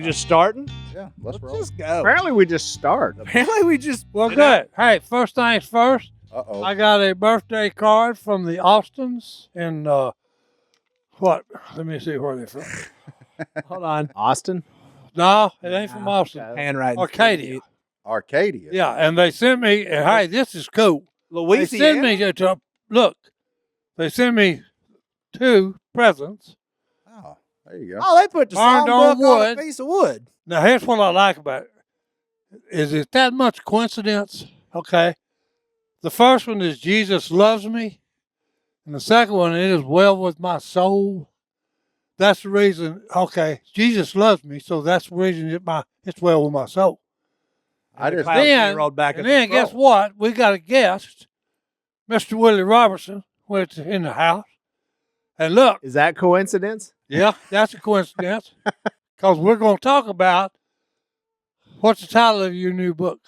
just starting? Yeah, let's roll. Just go. Apparently, we just start. Apparently, we just. Well, good. Hey, first things first. Uh-oh. I got a birthday card from the Austins in what? Let me see where they're from. Hold on. Austin? No, it ain't from Austin. Handwriting. Arcadia. Arcadia. Yeah, and they sent me. And hey, this is cool. They sent me to look. They sent me 2 presents. Oh, there you go. Oh, they put the Burned on songbook on a wood. piece of wood. Now, here's what I like about it. Is it that much coincidence? Okay. The first one is Jesus loves me. And the second one, it is well with my soul. That's the reason, okay, Jesus loves me, so that's the reason it's well with my soul. I just rolled back and then guess what? We got a guest, Mr. Willie Robertson, who's in the house. And look. Is that coincidence? Yeah, that's a coincidence. Because we're going to talk about, what's the title of your new book?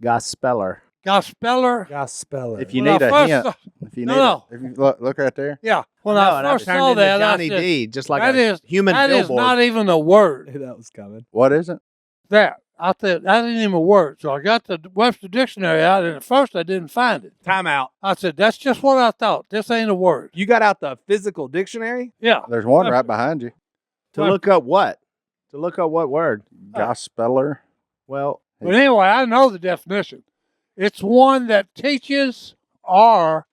Gospeller. Gospeller. Gospeller. If you need a hint. If you need if you look right there. Yeah. When I first saw that, Johnny I said, D, just like that a is, human that billboard. is not even a word. That was coming. What is it? That. I said, that ain't even a word. So I got the Webster Dictionary out, and at first I didn't find it. Time out. I said, that's just what I thought. This ain't a word. You got out the physical dictionary? Yeah. There's one right behind you. To look up what? To look up what word? Gospeller. Well, But anyway, I know the definition. It's one that teaches or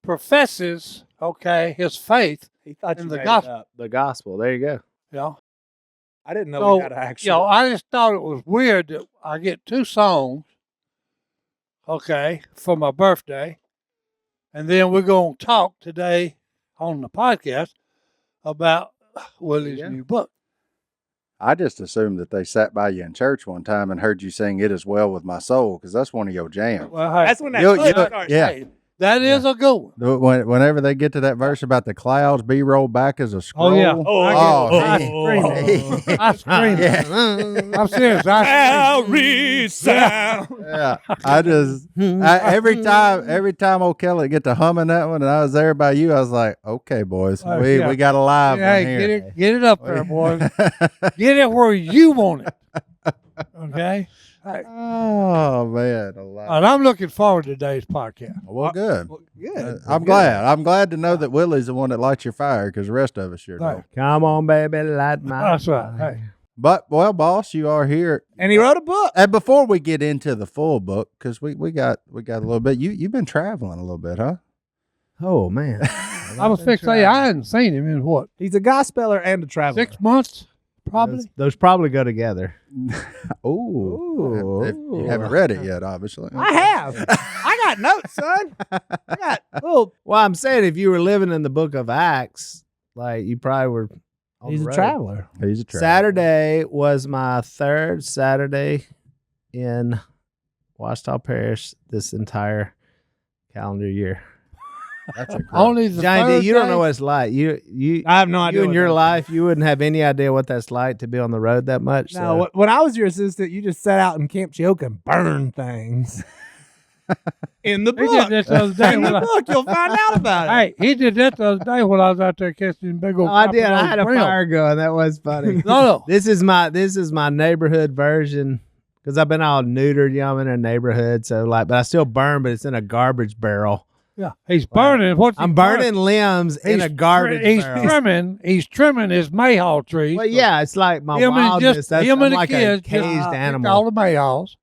professes, okay, his faith He thought in you the made it gospel. up. the gospel. There you go. Yeah. I didn't know So, we had an actual. you know, I just thought it was weird that I get 2 songs, okay, for my birthday. And then we're going to talk today on the podcast about Willie's new book. I just assumed that they sat by you in church one time and heard you sing "It Is Well With My Soul" because that's one of your jams. Well, hey, That's when that You'll- book you'll- starts. yeah. hey, that is a good one. Whenever they get to that verse about the clouds be rolled back as a scroll. Oh, yeah. I he- scream. Yeah. I'm serious. Every sound. Yeah, every time old Kelly get to humming that one, and I was there by you, I was like, okay, boys, Oh, we yeah. got a live Hey, one here. get it up there, boys. Get it where you want it. Okay? Hey. Oh man, a lot. And I'm looking forward to today's podcast. Well, good. Good. I'm glad. I'm glad to know that Willie's the one that lights your fire because the rest of us sure Right. don't. Come on, baby, light my That's right. Hey. But well, boss, you are here. And he wrote a book. And before we get into the full book, because we got a little bit. You've been traveling a little bit, huh? Oh, man. I was fixing to say, I hadn't seen him in what? He's a gospeller and a traveler. 6 months? Probably. Those probably go together. Ooh. If you haven't read it yet, obviously. I have. I got notes, son. I got little. Well, I'm saying if you were living in the book of Acts, like you probably were on He's the a road. traveler. He's a traveler. Saturday was my 3rd Saturday in Washita Parish this entire calendar year. That's a Only the Johnny D, third you don't day? know what it's like. You I have no idea. you in what your that is. life, you wouldn't have any idea what that's like to be on the road that much. No, so. when I was your assistant, you just sat out in Camp Chioka and burned things. In the He did book. that the other day. In the when I- book, you'll find out about it. Hey, he did that the other day when I was out there catching big old. Oh, I did. I copper had a brim. fire going. That was funny. No. This is my neighborhood version because I've been all neutered. You know, I'm in a neighborhood, so like, but I still burn, but it's in a garbage barrel. Yeah, he's burning. What's he I'm burning limbs in a garbage barrel. He's trimming his mayhaw trees. Well, yeah, it's like my him and wildness. just That's, him I'm and the like kids a caged picked all animal. the mayhaws.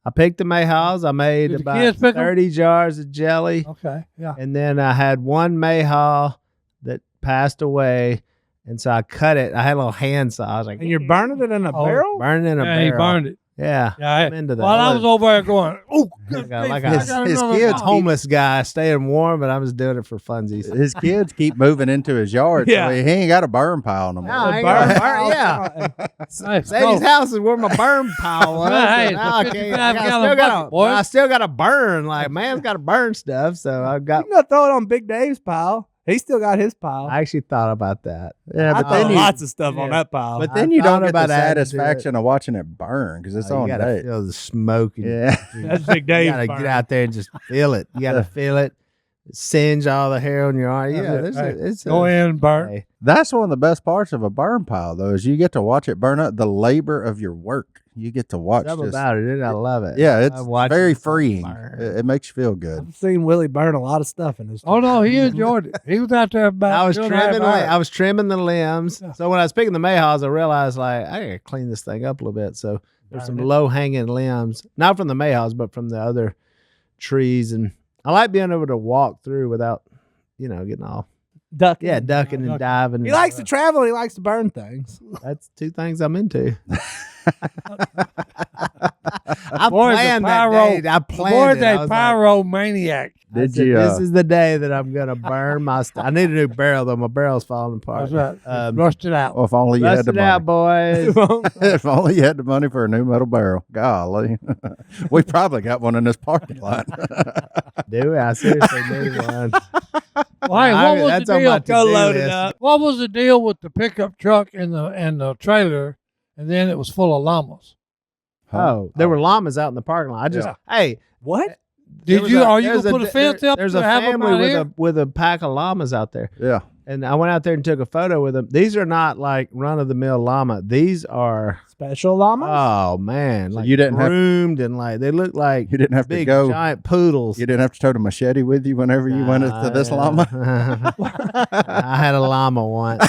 I picked the mayhaws. I made Did the about kids pick 'em? 30 jars of jelly, Okay, yeah. and then I had one mayhaw that passed away, and so I cut it. I had a little hand saw. I was like, And you're burning it in a barrel? burning in a Yeah, barrel. he burned it. Yeah, Yeah, I'm into that. While I was over there going, oh, Like a- like I a- got his another kids box. homeless guy staying warm, but I'm just doing it for funsies. His kids keep moving into his yard, Yeah. so he ain't got a burn pile no more. No, I ain't Burn- gonna burn- yeah. Hey, Sadie's so- house is where my burn pile was. Hey, so now I it's a can't- 55 I gallon still gotta- bucket, boy. I still got to burn. Like, man's got to burn stuff. So I've got. You can throw it on Big Dave's pile. He still got his pile. I actually thought about that. Yeah, I but thought then you, lots of stuff on that pile. but I then you thought don't get the about adding to it. satisfaction of watching it burn because it's You on gotta date. feel the smoke. And Yeah. That's Big You Dave's gotta burn. get out there and just feel it. You gotta feel it. singe all the hair on your arm. That's Yeah, it. Hey, it's go in, burn. hey, That's one of the best parts of a burn pile, though, is you get to watch it burn up. The labor of your work, you get to watch. something Just, about it. I love it. yeah, I it's watch very it freeing. burn. It makes you feel good. I've seen Willie burn a lot of stuff in his. Oh no, he enjoyed it. He was out there about. I was 2.5 trimming. hours. I was trimming the limbs. Yeah. So when I was picking the mayhaws, I realized like I gotta clean this thing up a little bit. So there's some Burn it. low hanging limbs, not from the mayhaws, but from the other trees. And I like being able to walk through without, getting all ducking. ducking and ducking. diving. He likes to travel. He likes to burn things. That's two things I'm into. I Boy's a planned that pyro- day. I The planned boy's it. I a was like, pyromaniac. I Did said, you? This is the day that I'm gonna burn my stuff. I need a new barrel though. My barrel's falling apart. That's right. Um, Rushed it out. Well, if only you had Bust the it money. out, boys. If only you had the money for a new metal barrel. Golly, we probably got one in this parking lot. Do we? I seriously need one. Well, hey, what was That's the on deal? my Go to-do load it list. up. What was the deal with the pickup truck and the trailer, and then it was full of llamas? Oh, there were llamas out in the parking lot. I just, hey, What? there Did was you? Are you there's gonna put a fence up? There's to a have 'em family out with here? with a pack of llamas out there, Yeah, and I went out there and took a photo with them. These are not like run of the mill llama. These are, Special llamas? oh man, So like you didn't have- groomed and like they look like you didn't have to big go. giant poodles. You didn't have to tote a machete with you whenever you went into this llama. I had a llama once.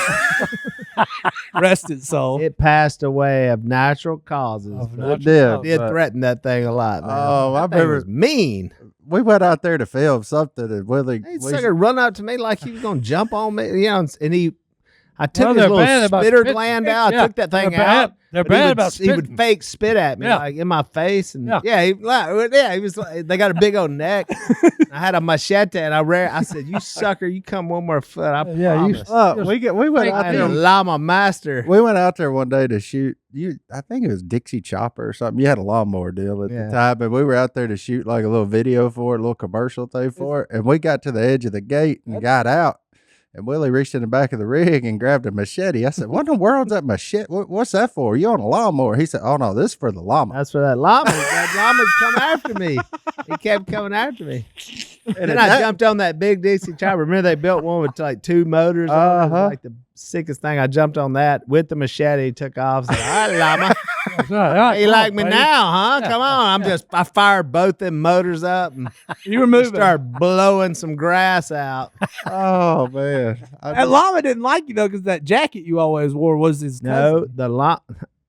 Rest its soul. It passed away of natural causes. Of but It did. I did but threaten that thing a lot, man. Oh, I that thing remember- was mean. we went out there to film something, and Willie. He we- sucker run up to me like he was gonna jump on me, and I took Well, his they're bad little about spitter spit- gland out. yeah, I took that thing they're bad. out. They're but he bad would- about He would spitting. fake spit at me, Yeah. like in my face, and Yeah. he was. Like, they got a big old neck. I had a machete, and I said, "You sucker, you come one more foot, I Yeah, you- promise." we went I out had a there. llama master. We went out there one day to shoot. I think it was Dixie Chopper or something. You had a lawnmower deal at Yeah. the time, but we were out there to shoot like a little video for it, a little commercial thing for it. And we got to the edge of the gate and got out. And Willie reached in the back of the rig and grabbed a machete. I said, "What in the world's that machete? What's that for? You on a lawnmower?" He said, "Oh no, this is for the llama." That's for that llama. That llama's come after me. He kept coming after me. And then I that- jumped on that big Dixie chopper. Remember they built one with like two motors on it? It was Uh-huh. like the sickest thing. I jumped on that with the machete, took off. Said, "All right, llama. That's right. You Come like on, me buddy. now, huh? Come on." I fired both them motors up and You were moving. started blowing some grass out. Oh man, That llama didn't like you though, because that jacket you always wore was his No, cousin. the llama,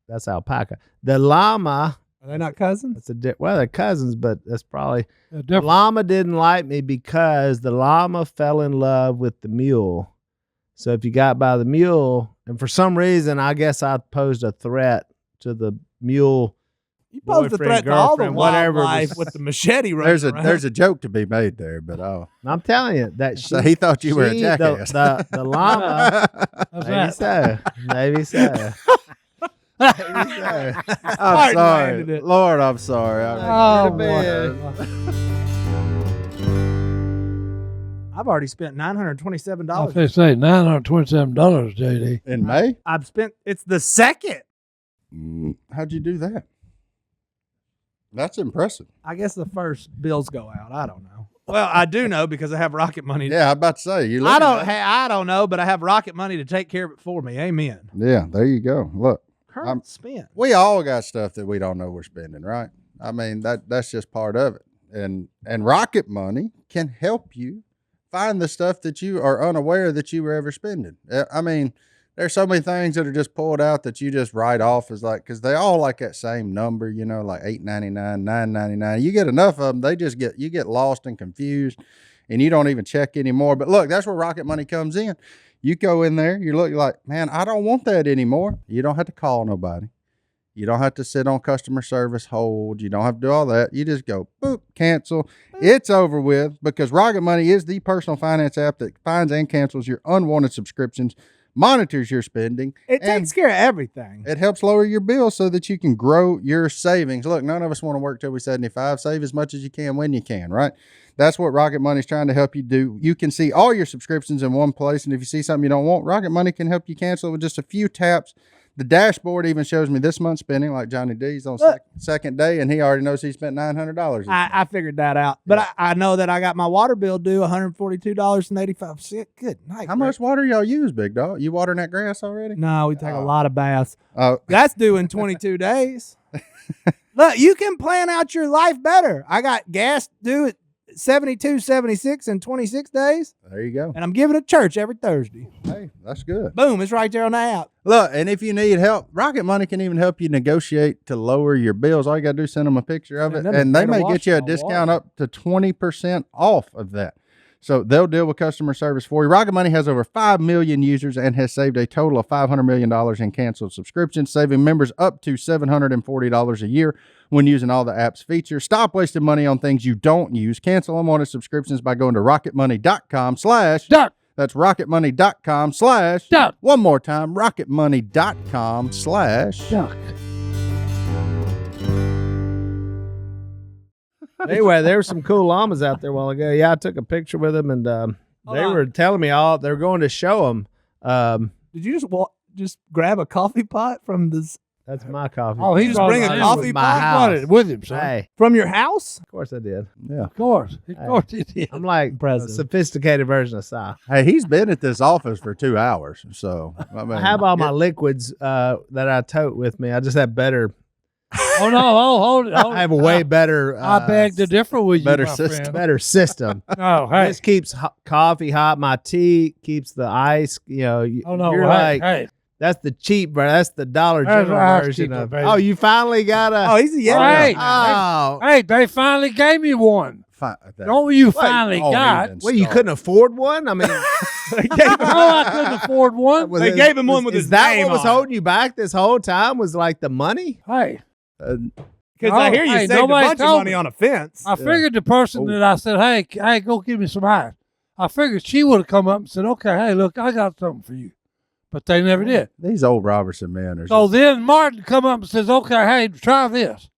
that's alpaca. The llama, Are they not cousins? that's well, they're cousins, but that's probably They're the different. llama didn't like me because the llama fell in love with the mule. So if you got by the mule, and for some reason, I guess I posed a threat to the mule. You posed a Boyfriend, threat to all the girlfriend, whatever wildlife was- with the machete running there's around. a joke to be made there, but I'm telling you that so he thought you were a she- jackass. The llama, That's maybe right. so, maybe so. Maybe so. I'm Martin sorry, landed it. Lord. I'm sorry. Oh, Man. I've already spent $927. They say $927, JD. In May, I've spent. It's the second. how'd you do that? That's impressive. I guess the first bills go out. I don't know. Well, I do know because I have Rocket money. Yeah, I'm about to say you. I looking don't. at- Hey, I don't know, but I have Rocket money to take care of it for me. Amen. Yeah, there you go. Look, Current spent. we all got stuff that we don't know we're spending, right? I mean that's just part of it. And Rocket Money can help you find the stuff that you are unaware that you were ever spending. I mean, there's so many things that are just pulled out that you just write off as like, because they all like that same number, you know, like $8.99, $9.99. You get enough of them, you get lost and confused, and you don't even check anymore. But look, that's where Rocket Money comes in. You go in there, you're like, man, I don't want that anymore. You don't have to call nobody. You don't have to sit on customer service hold. You don't have to do all that. You just go, boop, cancel. It's over with, because Rocket Money is the personal finance app that finds and cancels your unwanted subscriptions, monitors your spending. It and takes care of everything. It helps lower your bills so that you can grow your savings. Look, none of us want to work till we're 75. Save as much as you can when you can, right? That's what Rocket Money is trying to help you do. You can see all your subscriptions in one place, and if you see something you don't want, Rocket Money can help you cancel with just a few taps. The dashboard even shows me this month spending like Johnny D's on second day, and he already knows he spent $900. I figured that out. But I know that I got my water bill due $142.85. Good night. How much water y'all use, big dog? You watering that grass already? No, we take a lot of baths. Oh, That's due in 22 days. Look, you can plan out your life better. I got gas due at 72, 76 in 26 days. there you go. And I'm giving it church every Thursday. Hey, that's good. Boom, it's right there on the app. Look, and if you need help, Rocket Money can even help you negotiate to lower your bills. All you got to do is send them a picture of it, and they may get you a discount up to 20% off of that. So they'll deal with customer service for you. Rocket Money has over 5 million users and has saved a total of $500 million in canceled subscriptions, saving members up to $740 a year when using all the app's features. Stop wasting money on things you don't use. Cancel unwanted subscriptions by going to rocketmoney.com/. Duck. That's rocketmoney.com/. Duck. One more time, rocketmoney.com/. Duck. Anyway, there were some cool llamas out there a while ago. Yeah, I took a picture with them, and they were telling me they're going to show them. Did you just grab a coffee pot from this That's my coffee. Oh, he's just bring a coffee with pot? my He house. brought it with him, son. Hey, from your house? of course I did. Yeah. Of course. Of course he did. I'm like a Impressive. sophisticated version of Si. Hey, he's been at this office for 2 hours. So, I mean, I have all my liquids that I tote with me. I just have better. Oh, no. Oh, hold it. Hold I have a it. way better. I beg to differ with you, better my system. friend. better system. Oh, hey. This keeps coffee hot. My tea keeps the ice. You know, Oh, no. you're Hey, like hey. that's the cheap version. That's the Dollar That's General ice version keeper, of. baby. Oh, you finally got a. Oh, he's a All right. Oh, Hey, they finally gave me one. Don't you finally got? well, you couldn't afford one. I mean, No, I couldn't afford one. They gave him one with is his that name what was on it. holding you back this whole time? Was like the money? Hey, Because I hear you Hey, saved a nobody bunch of told money me. on a fence. I figured the person that I said, hey, go give me some ice. I figured she would have come up and said, okay, hey, look, I got something for you. But they never did. These old Robertson men are. So then Martin come up and says, okay, hey, try this.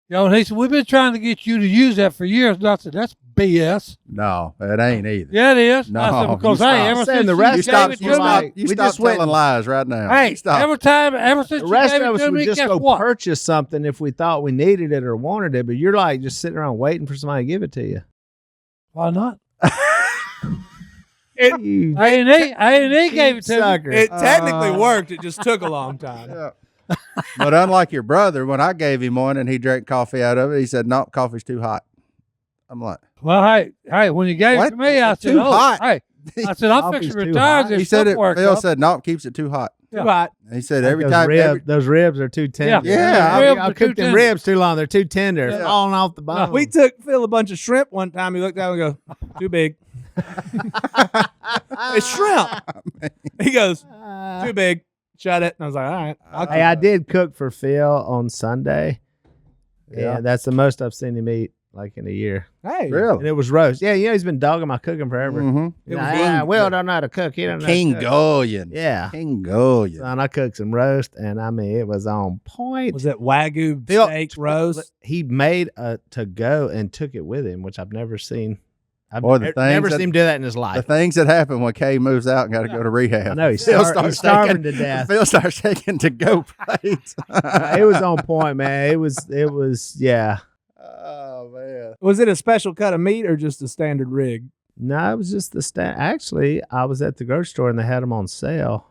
You know, and he said, we've been trying to get you to use that for years. And I said, that's BS. No, it ain't either. Yeah, it is. No, I said, because, you hey, stop. ever Saying since the you rest You of gave stop. it You to stop. me, You We stop just went- telling lies right now. hey, Stop. ever since The you rest gave of it us to would me, just guess go what? purchase something if we thought we needed it or wanted it. But you're like just sitting around waiting for somebody to give it to you. Why not? You A&E gave it to me. sucker. It technically worked. It just took a long time. Yeah. But unlike your brother, when I gave him one and he drank coffee out of it, he said, "No, coffee's too hot." I'm like, Well, hey, when you gave What? it to me, I said, Too hot. hey, I said, I'm Coffee's fixing to too retire hot. this he said it. stuff work Phil up. said, "No, keeps it too hot." Yeah. Right. And he said every those time. those ribs are too tender. Yeah, ribs I are too cooked them tender. ribs too long. They're too tender. It's Yeah. falling off the bone. We took Phil a bunch of shrimp one time. He looked at it and goes, too big. It's shrimp. He goes, too big. Shut it. And I was like, all right. I'll Hey, I did cook for Phil on Sunday. Yeah. Yeah, that's the most I've seen him eat like in a year. Hey. Really? And it was roast. Yeah, you know he's been dogging my cooking forever. Mm-hmm. Will don't know how to cook. He don't know how to cook. Kingolian. Yeah. Kingolian. Son, I cooked some roast, and I mean it was on point. Was it Wagyu Phil- steak roast? He made a to go and took it with him, which I've never seen. I've Boy, the never things that- seen him do that in his The life. things that happen when Kay moves out and got to go to rehab. I know he's, Phil he's starts starving taking- to death. Phil starts taking to go plates. It was on point, man. It was yeah. Oh man. Was it a special cut of meat or just a standard rig? No, it was just the Actually, I was at the grocery store and they had them on sale.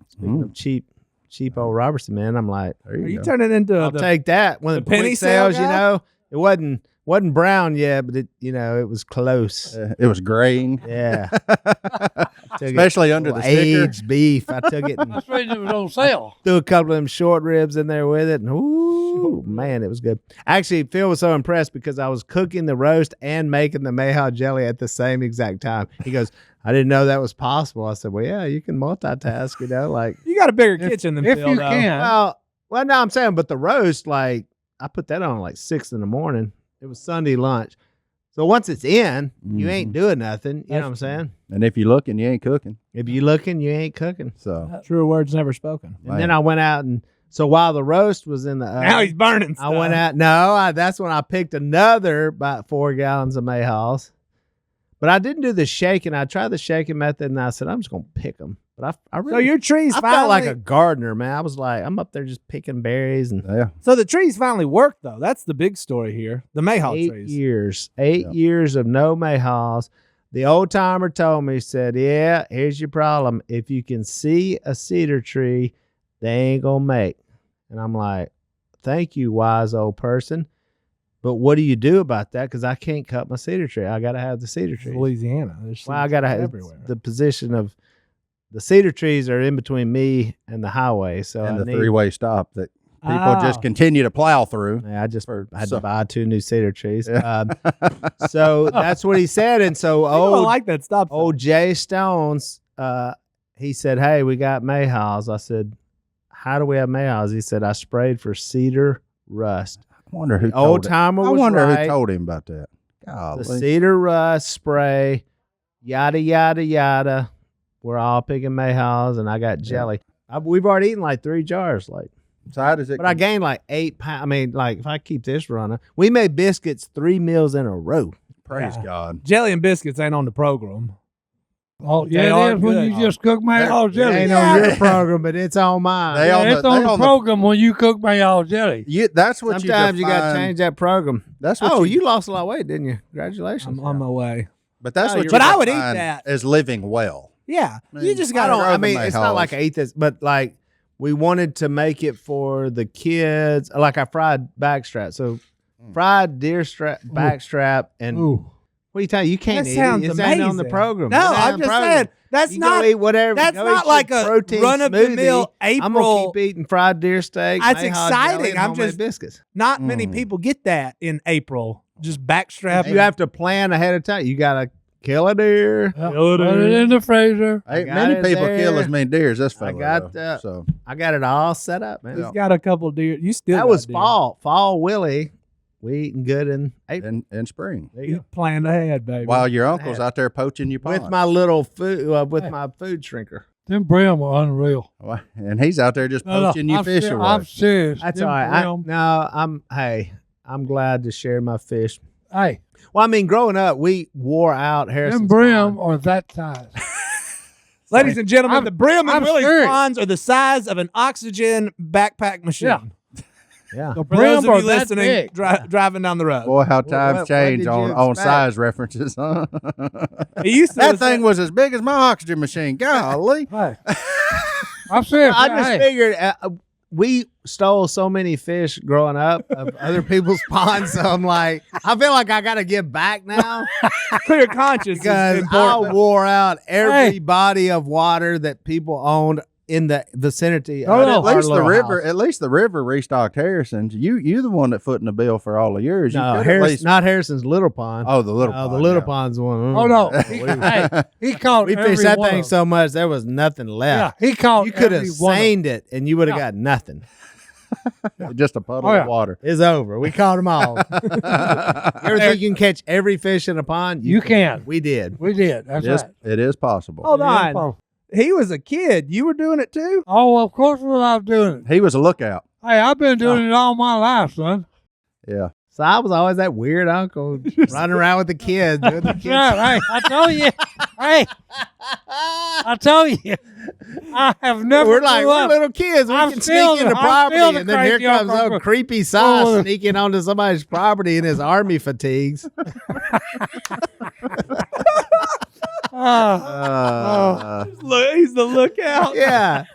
Speaking of cheap old Robertson, man, I'm like, There Are you go. turning into I'll the take that. When the penny penny sale sales, guy? you know, it wasn't brown yet, but it was close. It was graying. Yeah. Took it- Especially under the sticker. aged beef. I took it and That's the reason it was on sale. threw a couple of them short ribs in there with it, and ooh, man, it was good. Actually, Phil was so impressed because I was cooking the roast and making the mayhaw jelly at the same exact time. He goes, "I didn't know that was possible." I said, "Well, yeah, you can multitask, you know, like." You got a bigger kitchen than If Phil, you though. can. Well, no, I'm saying, but the roast, like, I put that on like 6 a.m. It was Sunday lunch. So once it's in, you ain't doing nothing. You know what I'm saying? And if you're looking, you ain't cooking. If you looking, you ain't cooking. So Truer words never spoken. And then I went out and so while the roast was in the oven, Now he's burning I went stuff. out. No, that's when I picked another about 4 gallons of mayhaws. But I didn't do the shaking. I tried the shaking method, and I said, I'm just going to pick them. But I So really, your trees I finally felt like a gardener, man. I was like, I'm up there just picking berries. And Yeah. So the trees finally worked though. That's the big story here. The mayhaw 8 trees. years, 8 years of no mayhaws. The old timer told me, he said, yeah, here's your problem. If you can see a cedar tree, they ain't going to make. And I'm like, thank you, wise old person. But what do you do about that? Because I can't cut my cedar tree. I got to have the cedar This is tree. Louisiana. There's Well, I got to have everywhere. the position of the cedar trees are in between me and the highway. So And I the need, three-way stop that people just Oh. continue to plow through. Yeah, I just for had some- to buy 2 new cedar trees. Yeah. So that's what he said. And so I don't old like that stop sign. old Jay Stones, he said, hey, we got mayhaws. I said, how do we have mayhaws? He said, I sprayed for cedar rust. I wonder who Old told him. timer I was wonder right. who told him about that. The Golly. cedar rust spray, yada, yada, yada. We're all picking mayhaws, and I got jelly. We've already eaten like 3 jars. Like, So how does it? but I gained like 8 pounds. I mean, like, if I keep this running, we made biscuits 3 meals in a row. Praise Yeah. God. Jelly and biscuits ain't on the program. Oh, They yeah, are it is when good. you just cook mayhaw It jelly. ain't Yeah. on your program, but it's on mine. They Yeah, on it's the- on they the on the- program when you cook mayhaw jelly. That's what Sometimes you got to define- change that program. That's what Oh, you lost a lot of weight, didn't you? Congratulations. I'm on my way. But that's No, what you're you But I would eat define that. as living well. Yeah. I You mean, just I got don't. to. grow I the mean, it's not like I mayhaws. ate this, but like we wanted to make it for the kids. Like I fried backstrap, so fried deer strap, backstrap, and Ooh. what are you telling you? You can't That eat sounds it. It's not on the amazing. program. No, It's not on I'm the just program. saying that's You not. go eat whatever. That's go not eat like your a protein run-of-the-mill smoothie. I'm April- gonna keep eating fried deer steak. That's mayhaw exciting. jelly, and I'm homemade just- biscuits. Not many Mm. people get that in April. Just backstrap. You have to plan ahead of time. You gotta kill a deer. Put it in the freezer. Hey, got many it people kill there. as many deer as this I fella. got though. that. So I got it all set up, man. He's got a couple deer. You still That got was deer. fall Willie. We eating good in April. in spring, There you You go. planned ahead, baby. while your uncle's out there poaching your pond, With my little food, with my food shrinker. Them brim are unreal. and he's out there just poaching your I'm fish ser- away. I'm serious. That's Them all right. brim- I'm glad to share my fish. Hey, Well, I mean, growing up, we wore out Harrison. them brim are that size. Ladies and gentlemen, I'm- the brim and I'm Willie's serious. ponds are the size of an oxygen backpack machine. Yeah. Yeah. The For those brim of are you that listening, big. driving down the road. Boy, how what times did change you on expect? size references, huh? He used to That listen- thing was as big as my oxygen machine. Golly. Hey, I'm serious. I just Hey, figured we stole so many fish growing up of other people's ponds. So I'm like, I feel like I got to give back now clear conscience because is I important. wore out every Hey. body of water that people owned in the vicinity. Oh, of no. our At least the little river. house. At least the river restocked Harrison's. You the one that footing the bill for all of yours. You No, could at Harris, least- not Harrison's little pond. Oh, the little. Oh, the pond, little yeah. pond's the one. Oh no, he caught. We every fished that one thing of them. so much there was nothing Yeah, left. he caught. You could have every one of them. seined it and you would have Yeah. got nothing. Just a puddle Oh, yeah. of water. It's over. We caught them all. You ever think you can catch every fish in a pond? You can. We did. We did. That's Yes, right. it is possible. Hold Yeah, on. He was a kid. You were doing it too? Oh, of course, what I was doing it. He was a lookout. Hey, I've been doing it all my life, son. Yeah. So I was always that weird uncle running around with the kids. Doing the That's kids. right. Hey, I told you. Hey, I told you. I have never. We're like grew we're up. little kids. We I'm can still sneak into the- I'm property, still the and then here crazy comes uncle. some creepy Oh. size sneaking onto somebody's property in his army fatigues. Uh, Look, he's the lookout. Yeah,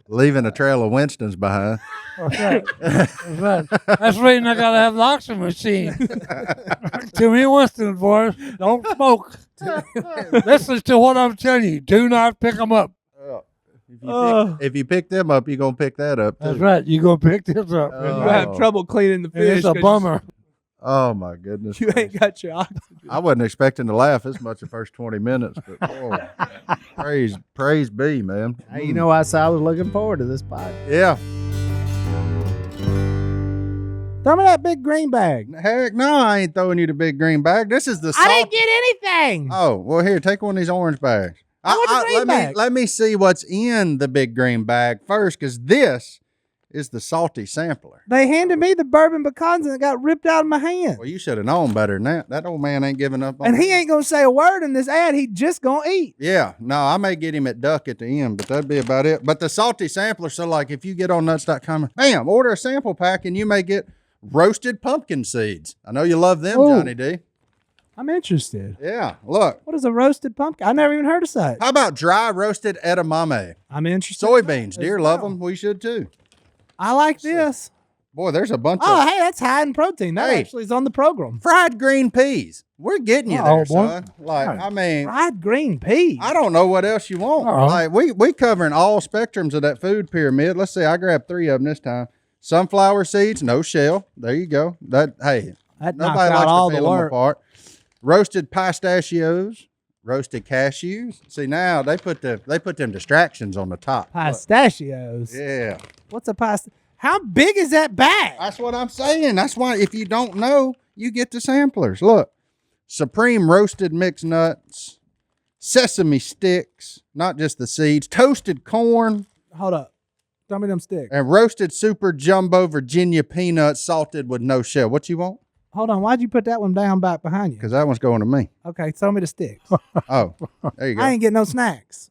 leaving a trail of Winston's behind. That's right. That's right. That's the reason I gotta have the oxygen machine. Too many Winston boys don't smoke. Listen to what I'm telling you. Do not pick them up. If you pick them up, you're gonna pick that up too. That's right. You gonna pick this up. Oh. You have trouble cleaning the And fish. it's a 'cause bummer. Oh my goodness! You ain't got your oxygen. I wasn't expecting to laugh as much the first 20 minutes, but boy, praise be, man. hey, you know, I was looking forward to this pod. Yeah. Throw me that big green bag. Heck no, I ain't throwing you the big green bag. This is the salt. I didn't get anything. Oh, well, here, take one of these orange bags. I want the green bag. Let me see what's in the big green bag first, because this is the salty sampler. They handed me the bourbon pecans and it got ripped out of my hand. Well, you should have known better than that. That old man ain't giving up on And he me. ain't gonna say a word in this ad. He just gonna eat. Yeah, no, I may get him at duck at the end, but that'd be about it. But the salty sampler, so like if you get on nuts.com, bam, order a sample pack and you may get roasted pumpkin seeds. I know you love them, Ooh. Johnny D. I'm interested. Yeah, look. What is a roasted pumpkin? I never even heard of such. How about dry roasted edamame? I'm interested. Soybeans. as Deer love well. them. We should too. I like this. Boy, there's a bunch Oh, of hey, that's high in protein. That Hey. actually is on the program. fried green peas. We're getting you Oh, there, boy. son. Like, Right. I mean, Fried green peas. I don't know what else you want. Uh-oh. Like we covering all spectrums of that food pyramid. Let's see, I grabbed 3 of them this time. Sunflower seeds, no shell. There you go. That hey, That knocks nobody out likes all to the peel them work. apart. Roasted pistachios, roasted cashews. See now they put them distractions on the top. Look. Pistachios. Yeah, What's a pasta? How big is that bag? that's what I'm saying. That's why if you don't know, you get the samplers. Look, supreme roasted mixed nuts, sesame sticks, not just the seeds, toasted corn, Hold up. Throw me them sticks. and roasted super jumbo Virginia peanuts salted with no shell. What you want? Hold on. Why'd you put that one down back behind you? Because that one's going to me. Okay, throw me the sticks. Oh, there you go. I ain't getting no snacks.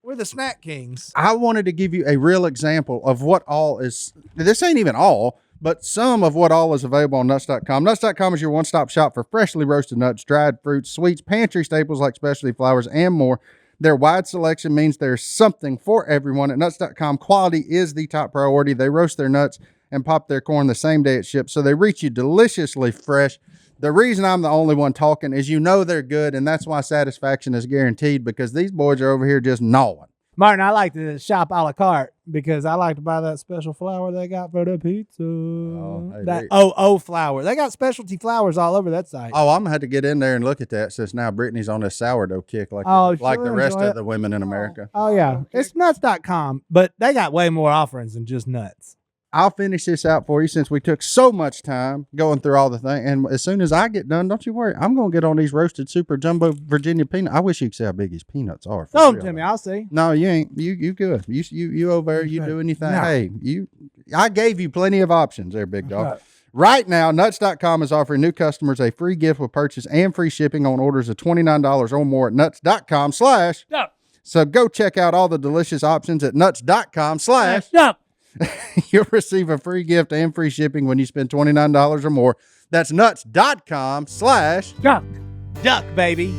We're the snack kings. I wanted to give you a real example of what all is. This ain't even all, but some of what all is available on nuts.com. Nuts.com is your one-stop shop for freshly roasted nuts, dried fruits, sweets, pantry staples like specialty flours, and more. Their wide selection means there's something for everyone. At nuts.com, quality is the top priority. They roast their nuts and pop their corn the same day it ships, so they reach you deliciously fresh. The reason I'm the only one talking is you know they're good, and that's why satisfaction is guaranteed, because these boys are over here just gnawing. Martin, I like to shop a la carte because I like to buy that special flour they got for the pizza. hey, That they- OO flour. They got specialty flours all over that site. Oh, I'm gonna have to get in there and look at that since now Brittany's on this sourdough kick like Oh, like she'll the rest enjoy of it. the women in America. Oh, yeah. It's nuts.com, but they got way more offerings than just nuts. I'll finish this out for you since we took so much time going through all the things. And as soon as I get done, don't you worry, I'm gonna get on these roasted super jumbo Virginia peanut. I wish you could see how big these peanuts are. for Show them real. to me. I'll see. No, you ain't. You good. You over there. You Okay. do anything. No. Hey, I gave you plenty of options there, big dog. Right. Right now, nuts.com is offering new customers a free gift with purchase and free shipping on orders of $29 or more at nuts.com/. Stop. So go check out all the delicious options at nuts.com/. Stop. You'll receive a free gift and free shipping when you spend $29 or more. That's nuts.com/. Stop. Duck, baby.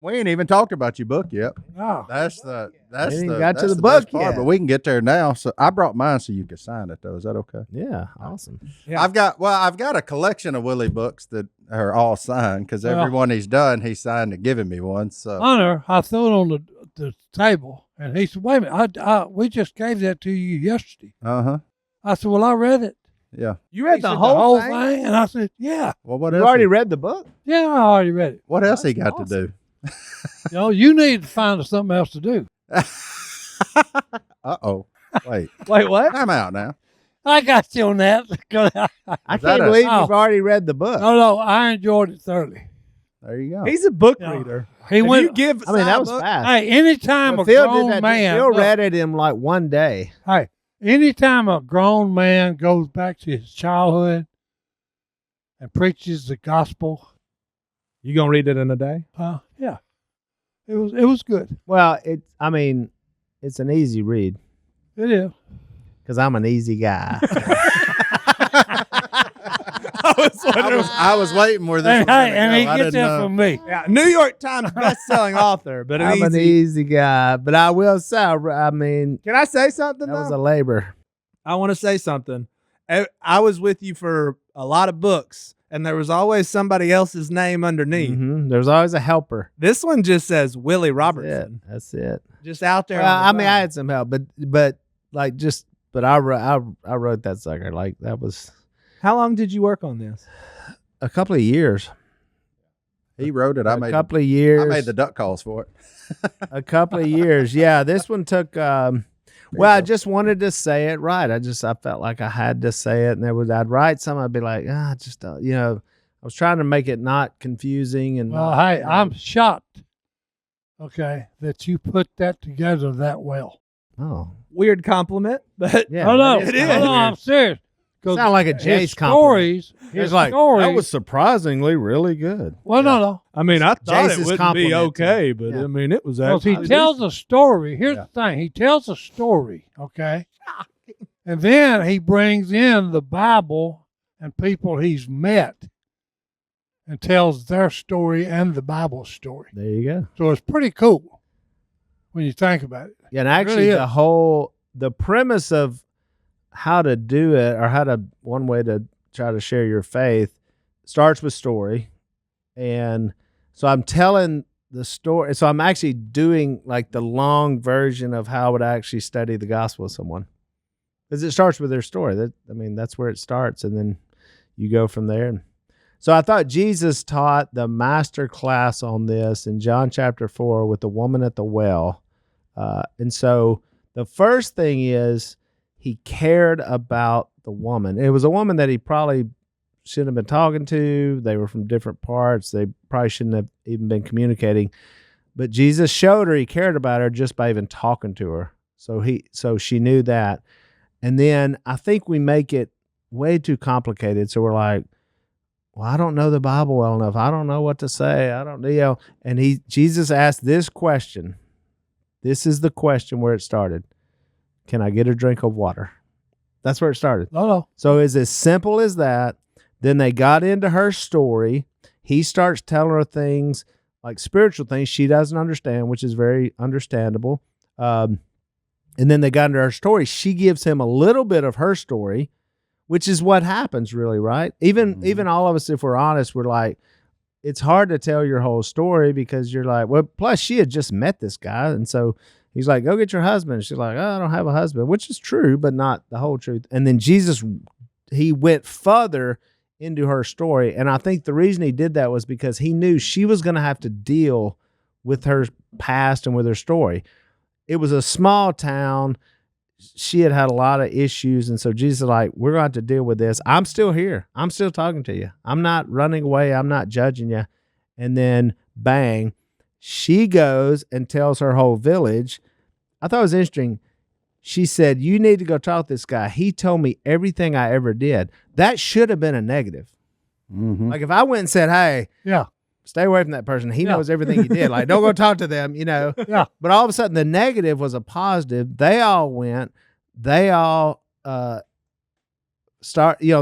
We ain't even talked about your book yet. No. That's the We ain't the got to that's the best book part, yet. but we can get there now. So I brought mine so you could sign it though. Is that okay? Yeah, awesome. Yeah. I've got a collection of Willie books that are all signed because every Well- one he's done, he's signed and given me one. So Hunter, I threw it on the table, and he said, "Wait a minute, we just gave that to you yesterday." I said, "Well, I read it." yeah. You read He the said, whole thing? and I said, "Yeah, Well, what You else? already read the book? yeah, I already read it." What else he That's got to do? You know, you need to find something else to do. Uh-oh. Wait. Wait, what? I'm out now. I got you on that. no, I that can't a- believe Oh. you've already read the book. I enjoyed it thoroughly. There you go. He's a book Yeah. reader. He If went. you give I mean, that was book, fast. Hey, anytime But a Phil did grown that. man, Phil look, read it in like one day. Hey, anytime a grown man goes back to his childhood and preaches the gospel, You gonna read it in a day? yeah, it was good. Well, it's an easy read It is. because I'm an easy guy. I was waiting where this And, was gonna hey, and go. he I gets didn't that know. from me. Yeah, New York Times best-selling author, but I'm an easy guy, but I will say, I mean, Can I say something? that was though? a labor. I want to say something. I was with you for a lot of books, and there was always somebody else's name underneath. Mhm. There's always a helper. This one just says Willie That's it. Robertson, That's it. just out there. Well, on the I mean, I side. had some help, but I wrote that sucker. Like that was How long did you work on this? a couple of years. He wrote it. I made years. I made the duck calls for it. A couple of years. Yeah, this one took. Well, I just wanted to say it right. I felt like I had to say it, and I'd write something. I'd be like, just I was trying to make it not confusing and. Well, not, hey, I'm shocked. Okay, that you put that together that well. Oh, Weird compliment, but yeah. No, that is it kinda is. no, I'm weird. serious. 'Cause Sound like a his Jace compliment. stories. It's His like, stories. that was surprisingly really good. Well, no. I mean, I thought Jace's it wouldn't be compliment to okay, him. but Yeah. I mean, it was Because actually. he tells a story. Here's Yeah. the thing. He tells a story, okay? And then he brings in the Bible and people he's met and tells their story and the Bible story. There you go. So it's pretty cool when you think about it. Yeah, and actually the premise of how to do it, or one way to try to share your faith, starts with story. And so I'm telling the story. So I'm actually doing like the long version of how I would actually study the gospel with someone. Because it starts with their story. That's where it starts. And then you go from there. So I thought Jesus taught the master class on this in John chapter 4 with the woman at the well. And so the first thing is he cared about the woman. It was a woman that he probably shouldn't have been talking to. They were from different parts. They probably shouldn't have even been communicating. But Jesus showed her he cared about her just by even talking to her. So she knew that. And then I think we make it way too complicated. So we're like, well, I don't know the Bible well enough. I don't know what to say. I don't know. And Jesus asked this question. This is the question where it started. Can I get a drink of water? That's where it started. No. So it's as simple as that. Then they got into her story. He starts telling her things like spiritual things she doesn't understand, which is very understandable. And then they got into her story. She gives him a little bit of her story, which is what happens really, right? Even all of us, if we're honest, we're like, it's hard to tell your whole story because you're like, well, plus she had just met this guy. And so he's like, go get your husband. She's like, oh, I don't have a husband, which is true, but not the whole truth. And then Jesus, he went further into her story. And I think the reason he did that was because he knew she was going to have to deal with her past and with her story. It was a small town. She had a lot of issues. And so Jesus is like, we're going to have to deal with this. I'm still here. I'm still talking to you. I'm not running away. I'm not judging you. And then bang, she goes and tells her whole village. I thought it was interesting. She said, you need to go talk to this guy. He told me everything I ever did. That should have been a negative. Mm-hmm. Like if I went and said, hey, Yeah. stay away from that person. He knows everything he did. Like, don't go talk to them, Yeah. But all of a sudden the negative was a positive. They all went. They all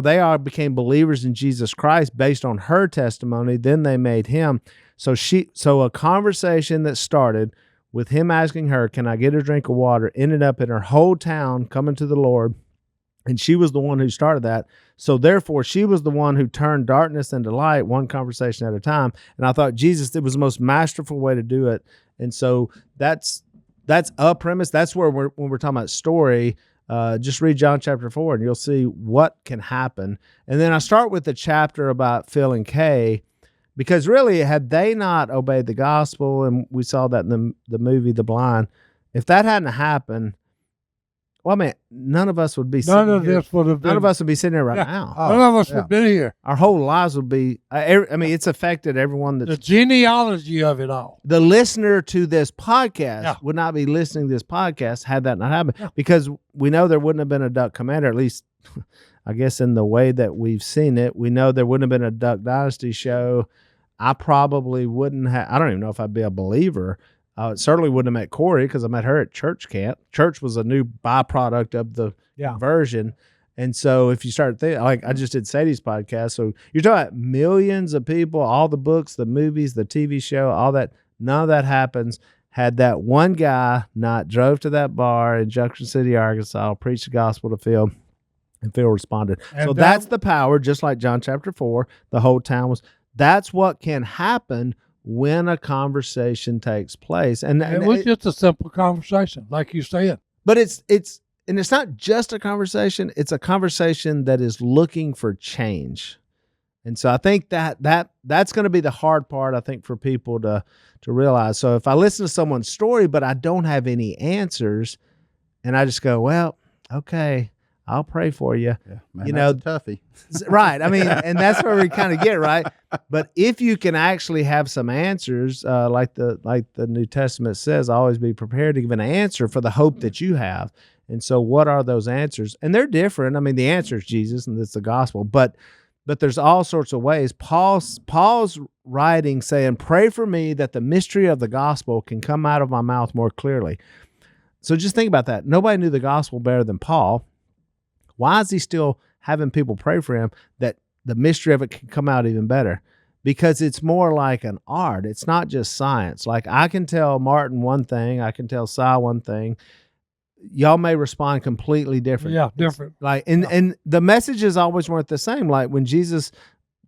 they all became believers in Jesus Christ based on her testimony. Then they made him. So a conversation that started with him asking her, can I get a drink of water, ended up in her whole town coming to the Lord. And she was the one who started that. So therefore, she was the one who turned darkness into light, one conversation at a time. And I thought, Jesus, it was the most masterful way to do it. And so that's a premise. That's where when we're talking about story, just read John chapter 4 and you'll see what can happen. And then I start with the chapter about Phil and Kay, because really, had they not obeyed the gospel, and we saw that in the movie The Blind, if that hadn't happened, well, I mean, none of us would be sitting here. None of us would be sitting here right now. None of us would have been here. Our whole lives would be, it's affected everyone The that's genealogy of it all. the listener to this podcast would not be listening to this podcast had that not happened, because we know there wouldn't have been a Duck Commander, at least I guess in the way that we've seen it. We know there wouldn't have been a Duck Dynasty show. I probably wouldn't have, I don't even know if I'd be a believer. Certainly wouldn't have met Corey because I met her at church camp. Church was a new byproduct of the version. And so if you start thinking, like I just did Sadie's podcast, so you're talking about millions of people, all the books, the movies, the TV show, all that, none of that happens had that one guy not drove to that bar in Junction City, Arkansas, preached the gospel to Phil, and Phil responded. And so that's the power, just like John chapter 4, the whole town was, that's what can happen when a conversation takes place. And it was just a simple conversation, like you said. But it's not just a conversation, it's a conversation that is looking for change. And so I think that's going to be the hard part, I think, for people to realize. So if I listen to someone's story, but I don't have any answers, and I just go, well, okay, I'll pray for you. Yeah, man, You that's a toughie. Right. I mean, and that's where we kind of get, right? But if you can actually have some answers, like the New Testament says, always be prepared to give an answer for the hope that you have. And so what are those answers? And they're different. I mean, the answer is Jesus and it's the gospel, but there's all sorts of ways. Paul's writing saying, pray for me that the mystery of the gospel can come out of my mouth more clearly. So just think about that. Nobody knew the gospel better than Paul. Why is he still having people pray for him that the mystery of it can come out even better? Because it's more like an art. It's not just science. Like I can tell Martin one thing, I can tell Si one thing. Y'all may respond completely different. Yeah, different. Like and the messages always weren't the same. Like when Jesus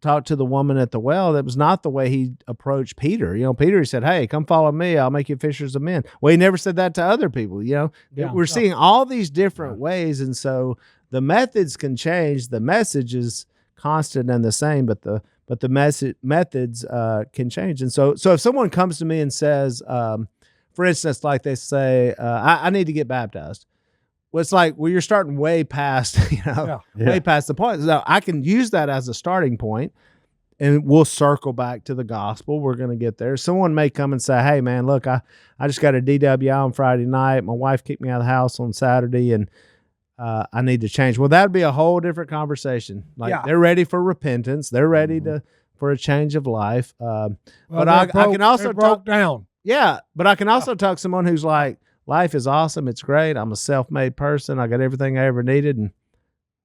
talked to the woman at the well, that was not the way he approached Peter. You know, Peter, he said, hey, come follow me. I'll make you fishers of men. Well, he never said that to other people. You know, we're seeing all these different ways. And so the methods can change. The message is constant and the same, but the methods can change. And so if someone comes to me and says, for instance, like they say, I need to get baptized. Well, it's like, well, you're starting way past, way past the point. So I can use that as a starting point, and we'll circle back to the gospel. We're going to get there. Someone may come and say, hey, man, look, I just got a DWI on Friday night. My wife kicked me out of the house on Saturday, and I need to change. Well, that'd be a whole different conversation. Like they're ready for repentance. They're ready for a change of life. But I can also talk down. Yeah, but I can also talk to someone who's like, life is awesome. It's great. I'm a self-made person. I got everything I ever needed. And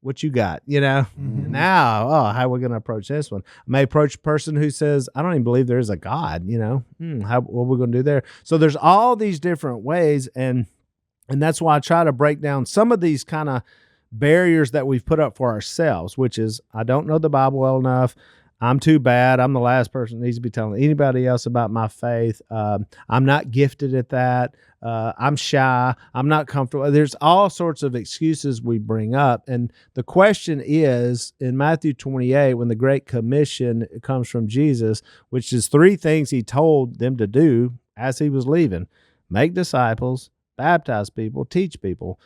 what you got, Now, how are we going to approach this one? I may approach a person who says, I don't even believe there is a God, what are we going to do there? So there's all these different ways. And that's why I try to break down some of these kind of barriers that we've put up for ourselves, which is, I don't know the Bible well enough. I'm too bad. I'm the last person that needs to be telling anybody else about my faith. I'm not gifted at that. I'm shy. I'm not comfortable. There's all sorts of excuses we bring up. And the question is, in Matthew 28, when the Great Commission comes from Jesus, which is 3 things he told them to do as he was leaving: make disciples, baptize people, teach people.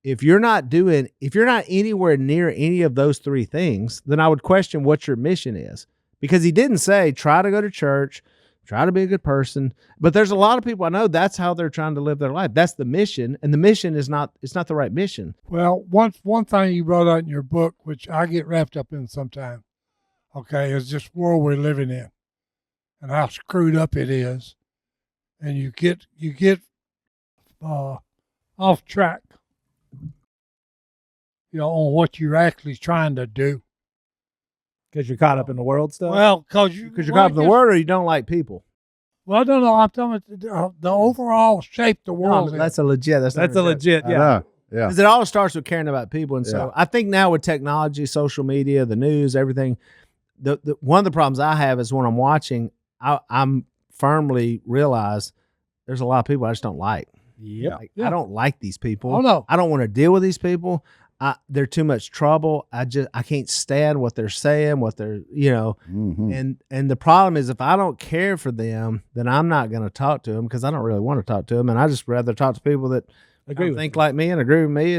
If you're not anywhere near any of those 3 things, then I would question what your mission is. Because he didn't say, try to go to church, try to be a good person. But there's a lot of people I know, that's how they're trying to live their life. That's the mission. And the mission is not the right mission. Well, one thing you brought out in your book, which I get wrapped up in sometimes, is this world we're living in and how screwed up it is. And you get off track, on what you're actually trying to do. Because you're caught up in the world stuff? Well, because you're caught up in the world, or you don't like people? Well, I don't know. I'm talking about the overall shape the world. No, that's a legit. That's a legit. Yeah. Yeah. Because it all starts with caring about people. And so I think now with technology, social media, the news, everything, the one of the problems I have is when I'm watching, I'm firmly realize there's a lot of people I just don't like. Yep. I don't like these people. Oh, no. I don't want to deal with these people. They're too much trouble. I can't stand what they're saying, what they're, and the problem is if I don't care for them, then I'm not going to talk to them because I don't really want to talk to them. And I just rather talk to people that think like me and agree with me.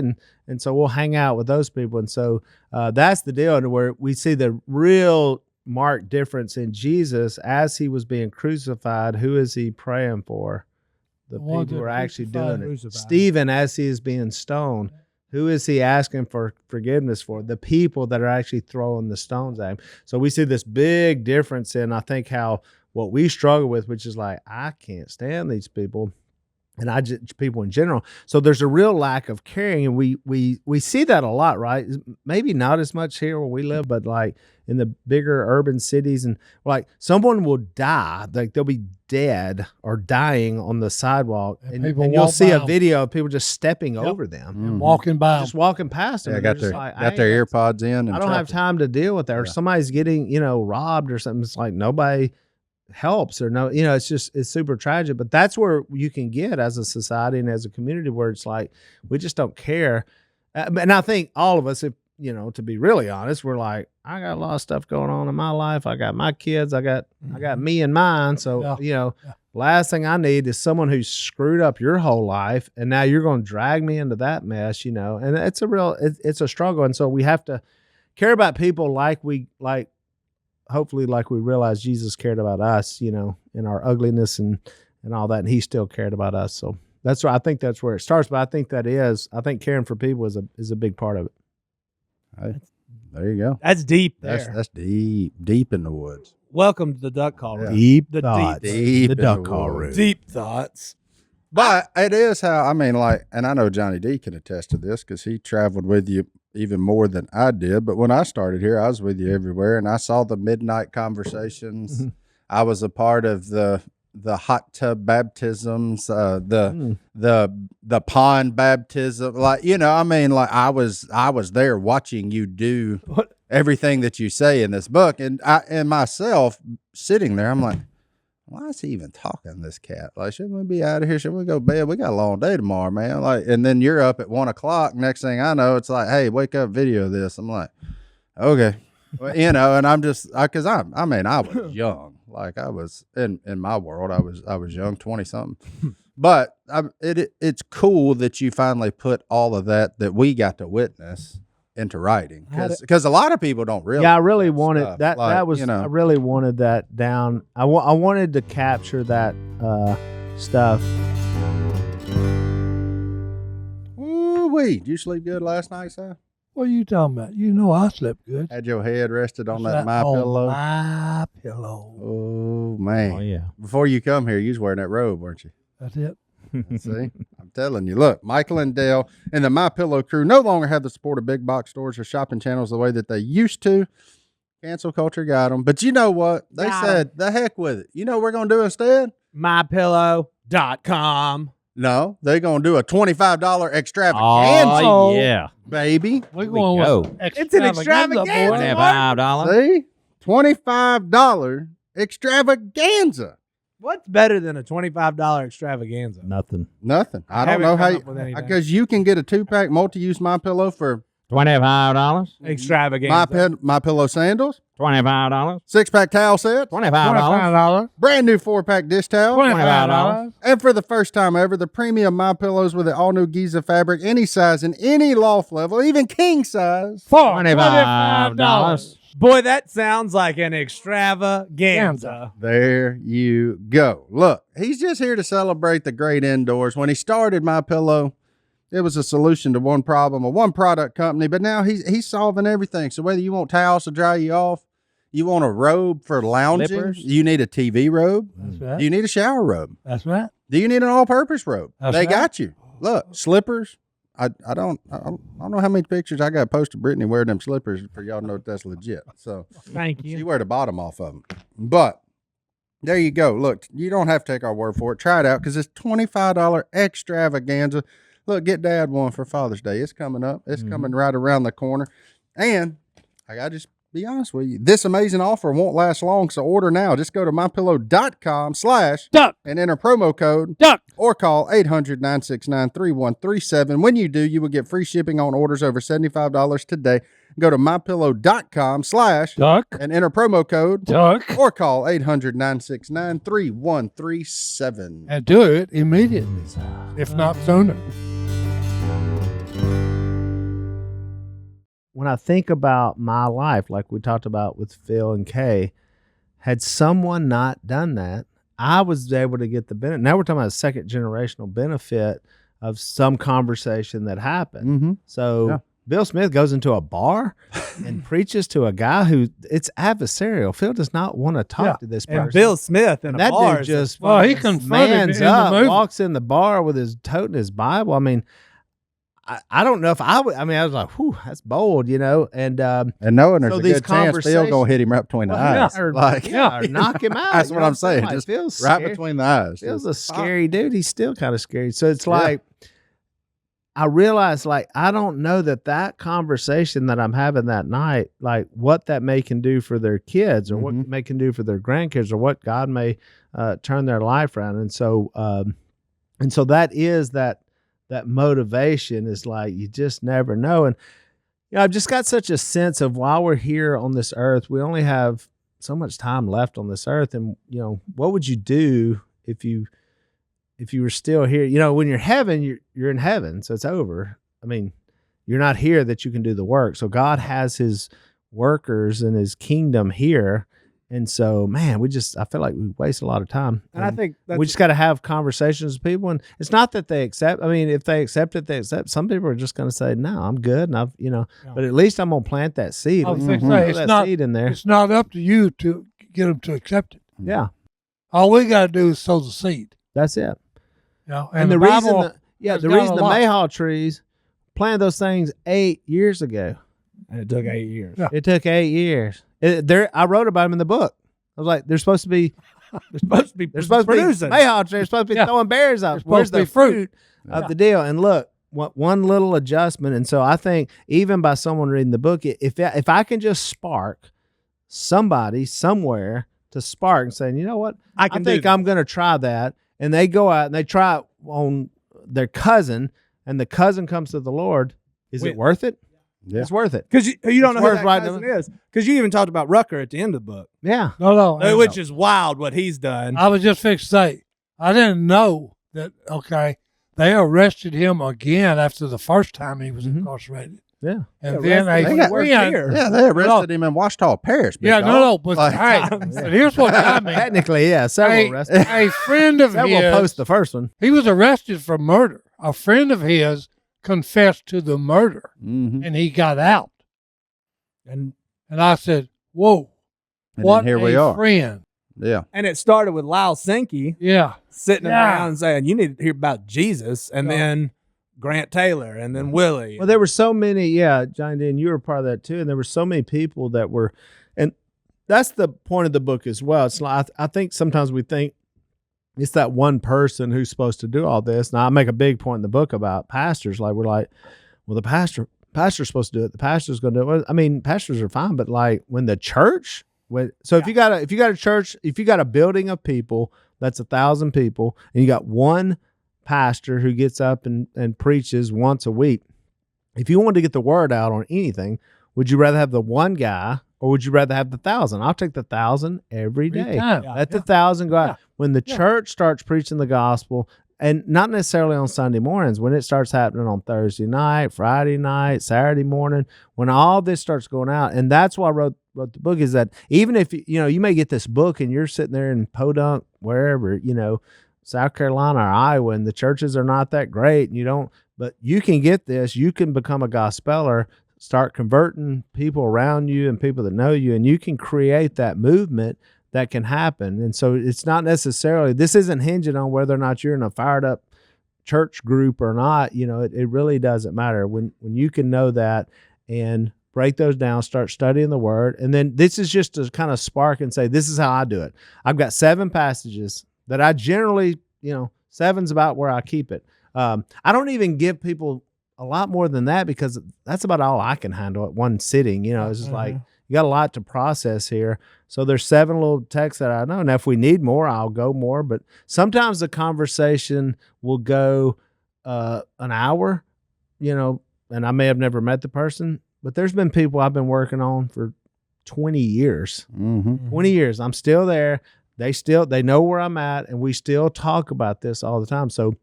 And so we'll hang out with those people. And so that's the deal, where we see the real marked difference in Jesus as he was being crucified. Who is he praying for? The people who are actually doing it. Stephen, as he is being stoned. Who is he asking for forgiveness for? The people that are actually throwing the stones at him. So we see this big difference in, I think, how what we struggle with, which is like, I can't stand these people, and I just people in general. So there's a real lack of caring, and we see that a lot, right? Maybe not as much here where we live, but like in the bigger urban cities, and like someone will die, like they'll be dead or dying on the sidewalk, and you'll see a video of people just stepping over them and walking by, just walking past them. Yeah, got their earpods in. And I don't have time to deal with that. Or somebody's getting robbed or something. It's like nobody helps, or it's super tragic. But that's where you can get as a society and as a community, where it's like we just don't care. And I think all of us, if to be really honest, we're like, I got a lot of stuff going on in my life. I got my kids. I got me and mine. So, Last thing I need is someone who's screwed up your whole life, and now you're going to drag me into that mess, you know. And it's it's a struggle, and so we have to care about people hopefully like we realize Jesus cared about us, you know, in our ugliness and all that, and He still cared about us. So that's why I think that's where it starts. But I think caring for people is a big part of it. Hey, there you go. That's deep there. That's deep in the woods. Welcome to the duck call room. Deep The thoughts. deep the in duck the call woods. room. Deep thoughts. But it is how, I mean, like, and I know Johnny D can attest to this because he traveled with you even more than I did. But when I started here, I was with you everywhere, and I saw the midnight conversations. Mhm. I was a part of the hot tub baptisms, the pond baptism. Like, you know, I mean, like I was there watching you do everything that you say in this book, and myself sitting there, I'm like, why is he even talking to this cat? Like, shouldn't we be out of here? Shouldn't we go to bed? We got a long day tomorrow, man. Like, and then you're up at 1 o'clock. Next thing I know, it's like, hey, wake up, video this. I'm like, okay, well, you know, and I'm just, I was young. Like I was in my world, I was young, 20 something. But it's cool that you finally put all of that we got to witness into writing, because a lot of people don't realize. Yeah, I really wanted stuff. that. Like, that was, you know. I really wanted that down. I wanted to capture that stuff. Woo-wee. Did you sleep good last night, Si? What are you talking about? You know I slept good. Had your head rested on that Slept my on pillow? My pillow. Oh man. Oh yeah. Before you come here, you was wearing that robe, weren't you? That's it. See, I'm telling you. Look, Michael and Dale and the My Pillow crew no longer have the support of big box stores or shopping channels the way that they used to. Cancel culture got them, but you know what? They said, "The heck with it." You know what we're gonna do instead? MyPillow.com. No, they're gonna do a $25 extravaganza, Oh, yeah. baby. We're we going go. with It's an extravaganza, boy. $25. See, $25 extravaganza. What's better than a $25 extravaganza? Nothing. Nothing. I don't haven't know come how. up with anything. Because you can get a 2-pack multi-use My Pillow for $25. Extravaganza. My Pillow sandals, $25. 6-pack towel sets, $25. $25. brand new 4-pack dish towel, $25. and for the first time ever, the premium My Pillows with the all-new Giza fabric, any size and any loft level, even king size. For $25. Boy, that sounds like an extravaganza. There you go. Look, he's just here to celebrate the great indoors. When he started My Pillow, it was a solution to one problem, a one product company, but now he's solving everything. So whether you want towels to dry you off, you want a robe for lounging, Slippers. you need a TV robe, That's right. you need a shower robe, That's right. do you need an all-purpose robe? That's They right. got you. Look, slippers. I don't know how many pictures I got to post of Brittany wearing them slippers for y'all to know that's legit. So Thank she you. wear the bottom off of them. But there you go. Look, you don't have to take our word for it. Try it out because it's $25 extravaganza. Look, get Dad one for Father's Day. It's coming up. It's coming right around the corner. And I got to just be honest with you. This amazing offer won't last long, so order now. Just go to mypillow.com/ Duck. and enter promo code Duck. or call 800-969-3137. When you do, you will get free shipping on orders over $75 today. Go to mypillow.com/ Duck. and enter promo code Duck. or call 800-969-3137. And do it immediately, if not sooner. When I think about my life, like we talked about with Phil and Kay, had someone not done that, I was able to get the benefit. Now we're talking about a second generational benefit of some conversation that happened. Mm-hmm. So Yeah. Bill Smith goes into a bar and preaches to a guy who it's adversarial. Phil does not want to talk to this person. And Bill Smith in a that bar dude is just Well, he confronted mans in the up, movie. walks in the bar with his toting his Bible. I mean, I don't know if I would. I mean, I was like, "Whew, that's bold," you know. And And knowing there's So a these good chance Phil gonna hit him right between the eyes. or, Like, or knock him out. That's you what know I'm saying. Like, Just Phil's right scary. between the eyes. Phil's a Just scary dude. He's still kind of scary. So it's Yeah. like, I realized, like, I don't know that conversation that I'm having that night, like what that may can do for their kids, or what Mhm. may can do for their grandkids, or what God may turn their life around. And so that is that motivation is like, you just never know. And I've just got such a sense of, while we're here on this earth, we only have so much time left on this earth. And, what would you do if you were still here, you know, when you're heaven, you're in heaven, so it's over. I mean, you're not here that you can do the work. So God has his workers and his kingdom here. And so, man, I feel like we waste a lot of time. And I think we just got to have conversations with people. And it's not that they accept. I mean, if they accept it, they accept. Some people are just going to say, no, I'm good. And but at least I'm going to plant that seed. I was Put that seed in there. It's not up to you to get them to accept it. Yeah. All we got to do is sow the seed. That's it. You know, And the Bible reason, the has got reason a the lot. mayhaw trees planted those things 8 years ago. And it took 8 years. Yeah. It took 8 years. I wrote about them in the book. I was like, they're supposed to be producing. mayhaw trees. They're supposed to be throwing berries out. They're Where's supposed to the be fruit. of the deal? And look, one little adjustment. And so I think even by someone reading the book, if I can just spark somebody somewhere to spark and saying, you know what, I think I'm going to try that. And they go out and they try it on their cousin, and the cousin comes to the Lord. Is it worth it? Yeah. It's worth it. Because you don't know who worth that right cousin is. Because you even talked about Rucker at the end of the book, Yeah. No. which is wild what he's done. I was just fixed to say, I didn't know that, okay, they arrested him again after the first time he was incarcerated. Yeah. And Yeah, then arrested a when he worked friend. here. Yeah, they arrested him in Washita Parish. big Yeah, dog. no, but Like- hey, but here's what I mean. Technically, yeah. Several arrested. A friend of Several his, post the first one. he was arrested for murder. A friend of his confessed to the murder, Mhm. and he got out. And I said, whoa, And what then here a we are. friend. Yeah. it started with Lyle Sinke Yeah. sitting Yeah. around and saying, you need to hear about Jesus. And then Grant Taylor and then Willie. Well, there were so many, Johnny D, and you were part of that too. And there were so many people that were, and that's the point of the book as well. It's like, I think sometimes we think it's that one person who's supposed to do all this. Now, I make a big point in the book about pastors. Like, we're like, well, the pastor's supposed to do it. The pastor's going to do it. I mean, pastors are fine, but like when the church, if you got a church, if you got a building of people, that's 1,000 people, and you got one pastor who gets up and preaches once a week. If you wanted to get the word out on anything, would you rather have the one guy or would you rather have the 1,000? I'll take the 1,000 every day. time. Let the 1,000 go out. When the church starts preaching the gospel, and not necessarily on Sunday mornings, when it starts happening on Thursday night, Friday night, Saturday morning, when all this starts going out, and that's why I wrote the book, is that even if you may get this book and you're sitting there in Podunk, wherever, South Carolina or Iowa, and the churches are not that great, and but you can get this, you can become a gospeler, start converting people around you and people that know you, and you can create that movement that can happen. And so it's not necessarily, this isn't hinging on whether or not you're in a fired up church group or not. It really doesn't matter when you can know that and break those down, start studying the word. And then this is just to kind of spark and say, this is how I do it. I've got 7 passages that I generally, 7's about where I keep it. I don't even give people a lot more than that because that's about all I can handle at one sitting. It's just like, you got a lot to process here. So there's 7 little texts that I know. Now, if we need more, I'll go more. But sometimes the conversation will go an hour, and I may have never met the person. But there's been people I've been working on for 20 years. Mm-hmm. 20 years. I'm still there. They know where I'm at, and we still talk about this all the time. So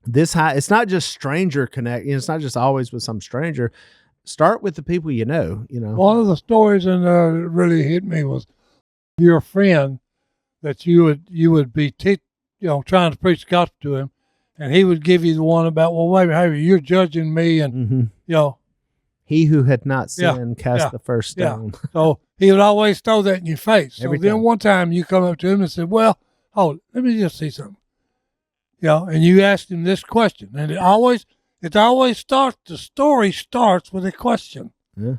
it's not just stranger connect. It's not just always with some stranger. Start with the people you know. One of the stories that really hit me was your friend that you would be trying to preach the gospel to him, and he would give you the one about, well, wait a minute, hey, you're judging me, and he who had not sinned cast the first stone. So he would always throw that in your face. So Every then time. one time you come up to him and said, well, let me just see something. And you asked him this question, and it always starts, the story starts with a question. Yeah.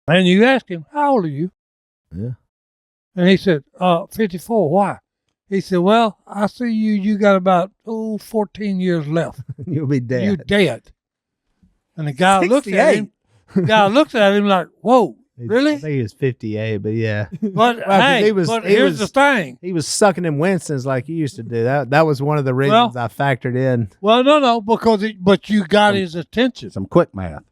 And you ask him, how old are you? Yeah. And he said, 54. Why? He said, well, I see you got about 14 years left. You'll be dead. You're dead. And the guy looks at 68. him. The guy looks at him like, whoa, really? I think he was 58, but yeah. But Well, 'cause hey, here's the thing. He was sucking in Winston's like he used to do. That was one of the reasons I factored in. Well, no, but you got his attention. Some quick math.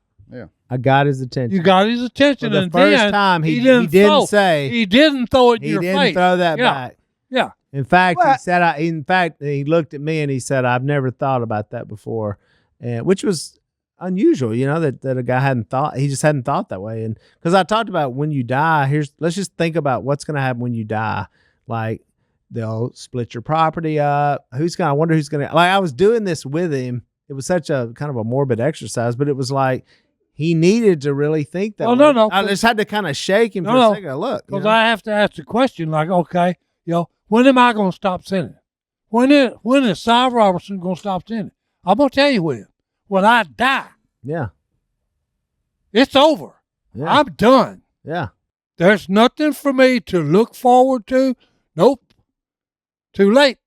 I got his attention. You got his attention, For the and first then time he didn't didn't throw, say he didn't throw it in he your didn't face. throw that back. Yeah, In fact, Well, he said, he looked at me and he said, I've never thought about that before. And which was unusual, that a guy he just hadn't thought that way. And because I talked about when you die, let's just think about what's going to happen when you die. Like, they'll split your property up. I wonder who's going to, like, I was doing this with him. It was such a kind of a morbid exercise, but it was like, he needed to really think that. Oh, way. no. I just had to kind of shake him for a second. Look, because I have to ask the question, like, okay, when am I going to stop sinning? When is Si Robertson going to stop sinning? I'm going to tell you when I die. Yeah. It's over. Yeah. I'm done. Yeah. There's nothing for me to look forward to. Nope. Too late.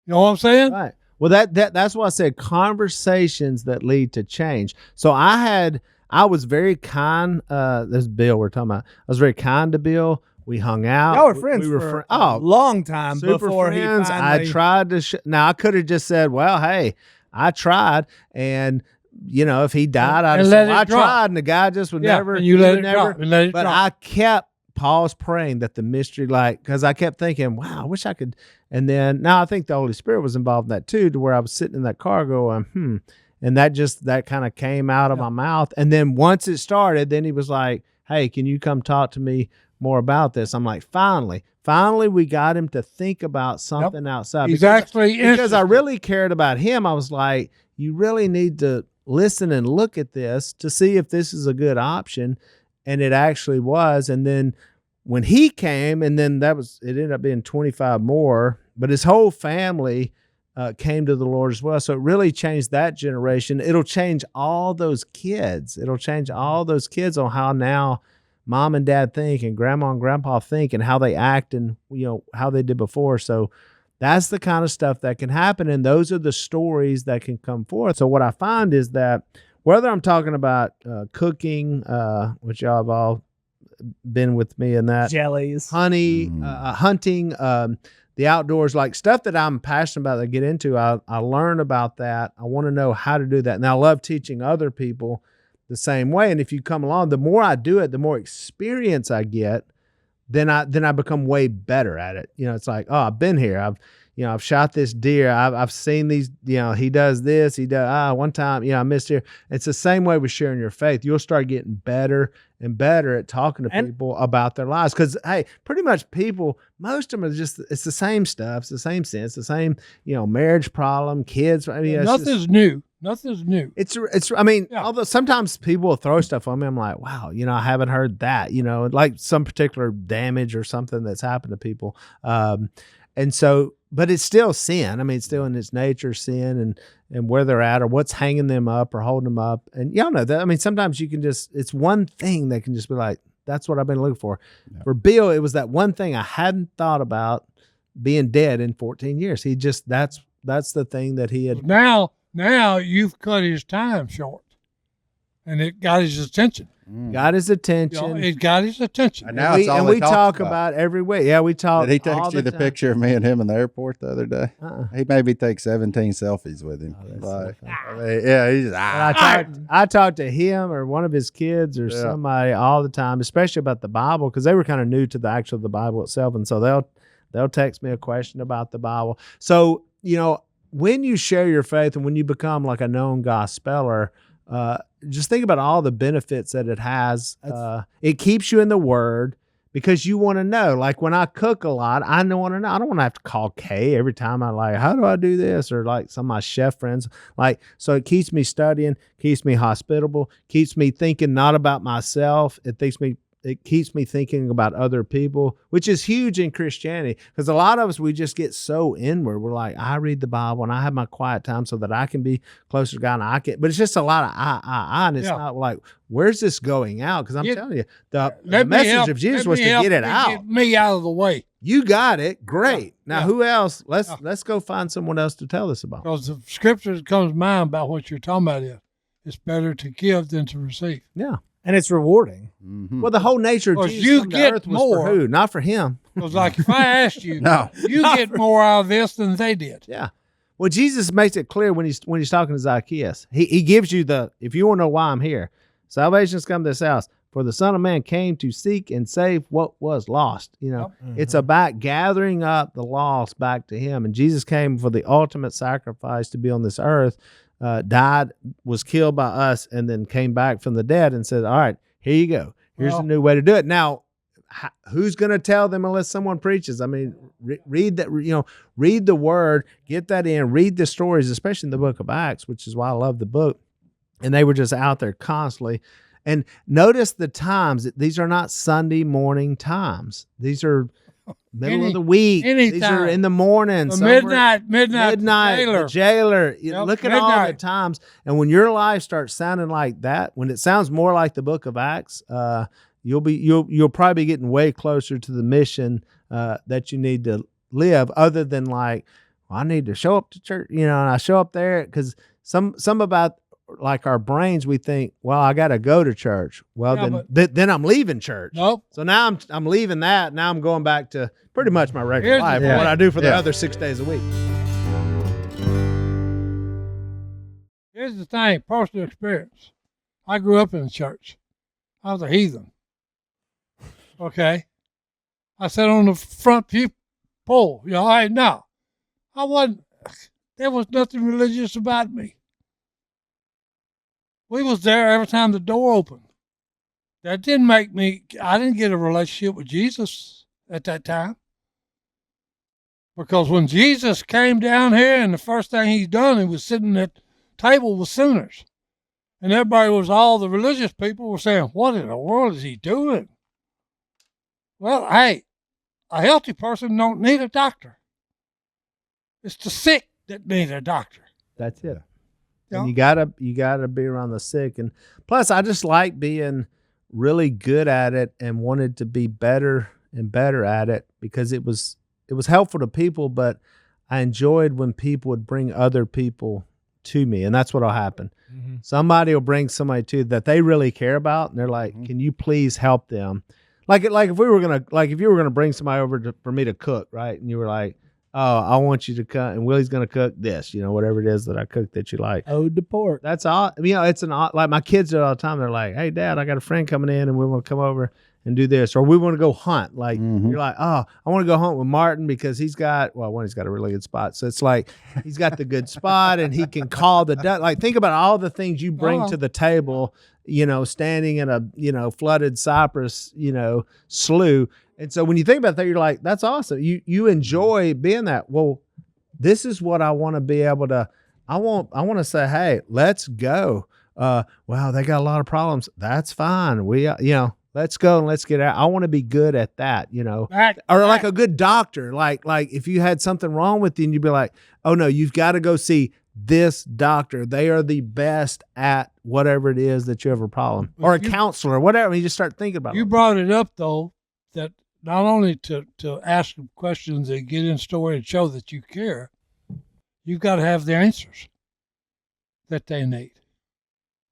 You know what I'm saying? Right. Well, that's why I said conversations that lead to change. So I was very kind. This Bill we're talking about. I was very kind to Bill. We hung out. Y'all were friends we for a long time super before friends. he finally... I tried to. Now I could have just said, "Well, hey, I tried," and if he died, I'd have said, "I tried," and the guy just would never. And you let it drop. But I kept pause praying that the mystery, because I kept thinking, wow, I wish I could. And then now I think the Holy Spirit was involved in that too, to where I was sitting in that car going, and that kind of came out of my mouth. And then once it started, then he was like, hey, can you come talk to me more about this? I'm like, finally we got him to think about something outside. Because I really cared about him. I was like, you really need to listen and look at this to see if this is a good option. And it actually was. And then when he came, and then it ended up being 25 more, but his whole family came to the Lord as well. So it really changed that generation. It'll change all those kids. It'll change all those kids on how now mom and dad think and grandma and grandpa think and how they act and, how they did before. So that's the kind of stuff that can happen. And those are the stories that can come forth. So what I find is that whether I'm talking about cooking, which y'all have all been with me in that, jellies, hunting, the outdoors, like stuff that I'm passionate about, that I get into, I learn about that. I want to know how to do that. And I love teaching other people the same way. And if you come along, the more I do it, the more experience I get, then I become way better at it. It's like, oh, I've been here. I've shot this deer. I've seen these, he does this, he does, one time, I missed here. It's the same way with sharing your faith. You'll start getting better and better at talking to people about their lives. Cause hey, pretty much most of them are it's the same stuff. It's the same sense, the same, marriage problem, kids. I mean, nothing's new. Nothing's new. Although sometimes people will throw stuff on me, I'm like, wow, I haven't heard that, like some particular damage or something that's happened to people. And so, but it's still sin. I mean, it's still in its nature, sin and where they're at or what's hanging them up or holding them up. And y'all know that. I mean, sometimes you can it's one thing that can just be like, that's what I've been looking for. Yeah. For Bill, it was that one thing I hadn't thought about being dead in 14 years. He just, that's the thing that he had. Now you've cut his time short and it got his attention. Got his attention. It got his attention. And now we talk about every week. Yeah, we talk. Did he text you the picture of me and him in the airport the other day? He made me take 17 selfies with him. I talked to him or one of his kids or somebody all the time, especially about the Bible, because they were kind of new to the Bible itself, and so they'll text me a question about the Bible. So when you share your faith and when you become like a known gospeler, just think about all the benefits that it has. It keeps you in the Word because you want to know. Like when I cook a lot, I want to know. I don't want to have to call Kay every time how do I do this? Or like some of my chef friends. So it keeps me studying, keeps me hospitable, keeps me thinking not about myself. It keeps me thinking about other people, which is huge in Christianity. Because a lot of us, we just get so inward. We're like, I read the Bible and I have my quiet time so that I can be closer to God. And but it's just a lot of and it's not like, where's this going out? Because I'm telling you, the message of Jesus was to get it out. Get me out of the way. You got it. Great. Now, who else? Let's go find someone else to tell this about. Because the scripture that comes to mind about what you're talking about is, it's better to give than to receive. Yeah. And it's rewarding. Mm-hmm. Well, the whole nature of Jesus you get earth was more. for who? Not for him. It was like if I asked you, you get more out of this than they did. Yeah. Well, Jesus makes it clear when he's talking to Zacchaeus. He gives you if you want to know why I'm here, salvation's come to this house. For the Son of Man came to seek and save what was lost. It's about gathering up the lost back to him. And Jesus came for the ultimate sacrifice to be on this earth, died, was killed by us, and then came back from the dead and said, all right, here you go. Here's a new way to do it. Now, who's going to tell them unless someone preaches? I mean, read that, read the word, get that in, read the stories, especially in the book of Acts, which is why I love the book. And they were just out there constantly. And notice the times. These are not Sunday morning times. These are middle of the week. These are in the morning. Midnight. The jailer. Yep, Look at all the times. And when your life starts sounding like that, when it sounds more like the book of Acts, you'll probably be getting way closer to the mission that you need to live, other than like, well, I need to show up to church, and I show up there because some about like our brains, we think, well, I got to go to church. Well, then I'm leaving church. Nope. So now I'm leaving that. Now I'm going back to pretty much my regular life, what I do for the other 6 days a week. Here's the thing, personal experience. I grew up in the church. I was a heathen. Okay. I sat on the front pew pole. I wasn't, there was nothing religious about me. We was there every time the door opened. That didn't make me, I didn't get a relationship with Jesus at that time. Because when Jesus came down here and the first thing he done, he was sitting at the table with sinners. And all the religious people were saying, what in the world is he doing? Well, hey, a healthy person don't need a doctor. It's the sick that need a doctor. That's it. And you gotta be around the sick. And plus, I just like being really good at it and wanted to be better and better at it because it was helpful to people, but I enjoyed when people would bring other people to me, and that's what'll happen. Mm-hmm. Somebody will bring somebody to that they really care about, and they're like, "Can you please help them?" Like if you were gonna bring somebody over for me to cook, right? And you were like, "Oh, I want you to cook, and Willie's gonna cook this, whatever it is that I cook that you like." Ode to pork. That's all. It's like my kids do it all the time. They're like, "Hey, Dad, I got a friend coming in, and we want to come over and do this, or we want to go hunt." Like you're like, "Oh, I want to go hunt with Martin because he's got a really good spot." So it's like he's got the good spot, and he can call the duck. Like think about all the things you bring to the table. Standing in a flooded cypress, slough. And so when you think about that, you're like, that's awesome. You enjoy being that. Well, this is what I want to be able to, I want to say, hey, let's go. Wow, they got a lot of problems. That's fine. Let's go and let's get out. I want to be good at that, or like a good doctor. Like if you had something wrong with you and you'd be like, oh no, you've got to go see this doctor. They are the best at whatever it is that you have a problem, or a counselor, whatever. You just start thinking about it. You brought it up though, that not only to ask them questions and get in story and show that you care, you've got to have the answers that they need.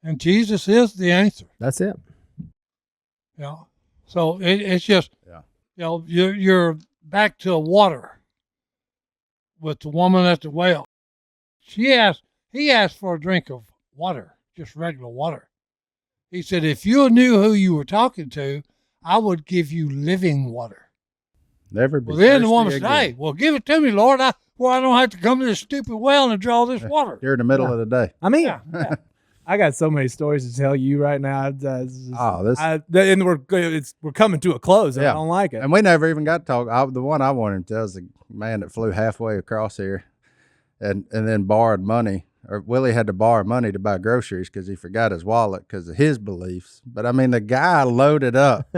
And Jesus is the answer. That's it. So it's just, you're back to water with the woman at the well. He asked for a drink of water, just regular water. He said, if you knew who you were talking to, I would give you living water. Never be. Well, then the woman said, hey, well, give it to me, Lord. I don't have to come to this stupid well and draw this water. You're in the middle of the day. I mean, I got so many stories to tell you right now. And we're coming to a close. And I don't like it. And we never even got to talk. The one I wanted to tell is the man that flew halfway across here and then borrowed money. Or Willie had to borrow money to buy groceries because he forgot his wallet because of his beliefs. But I mean, the guy loaded up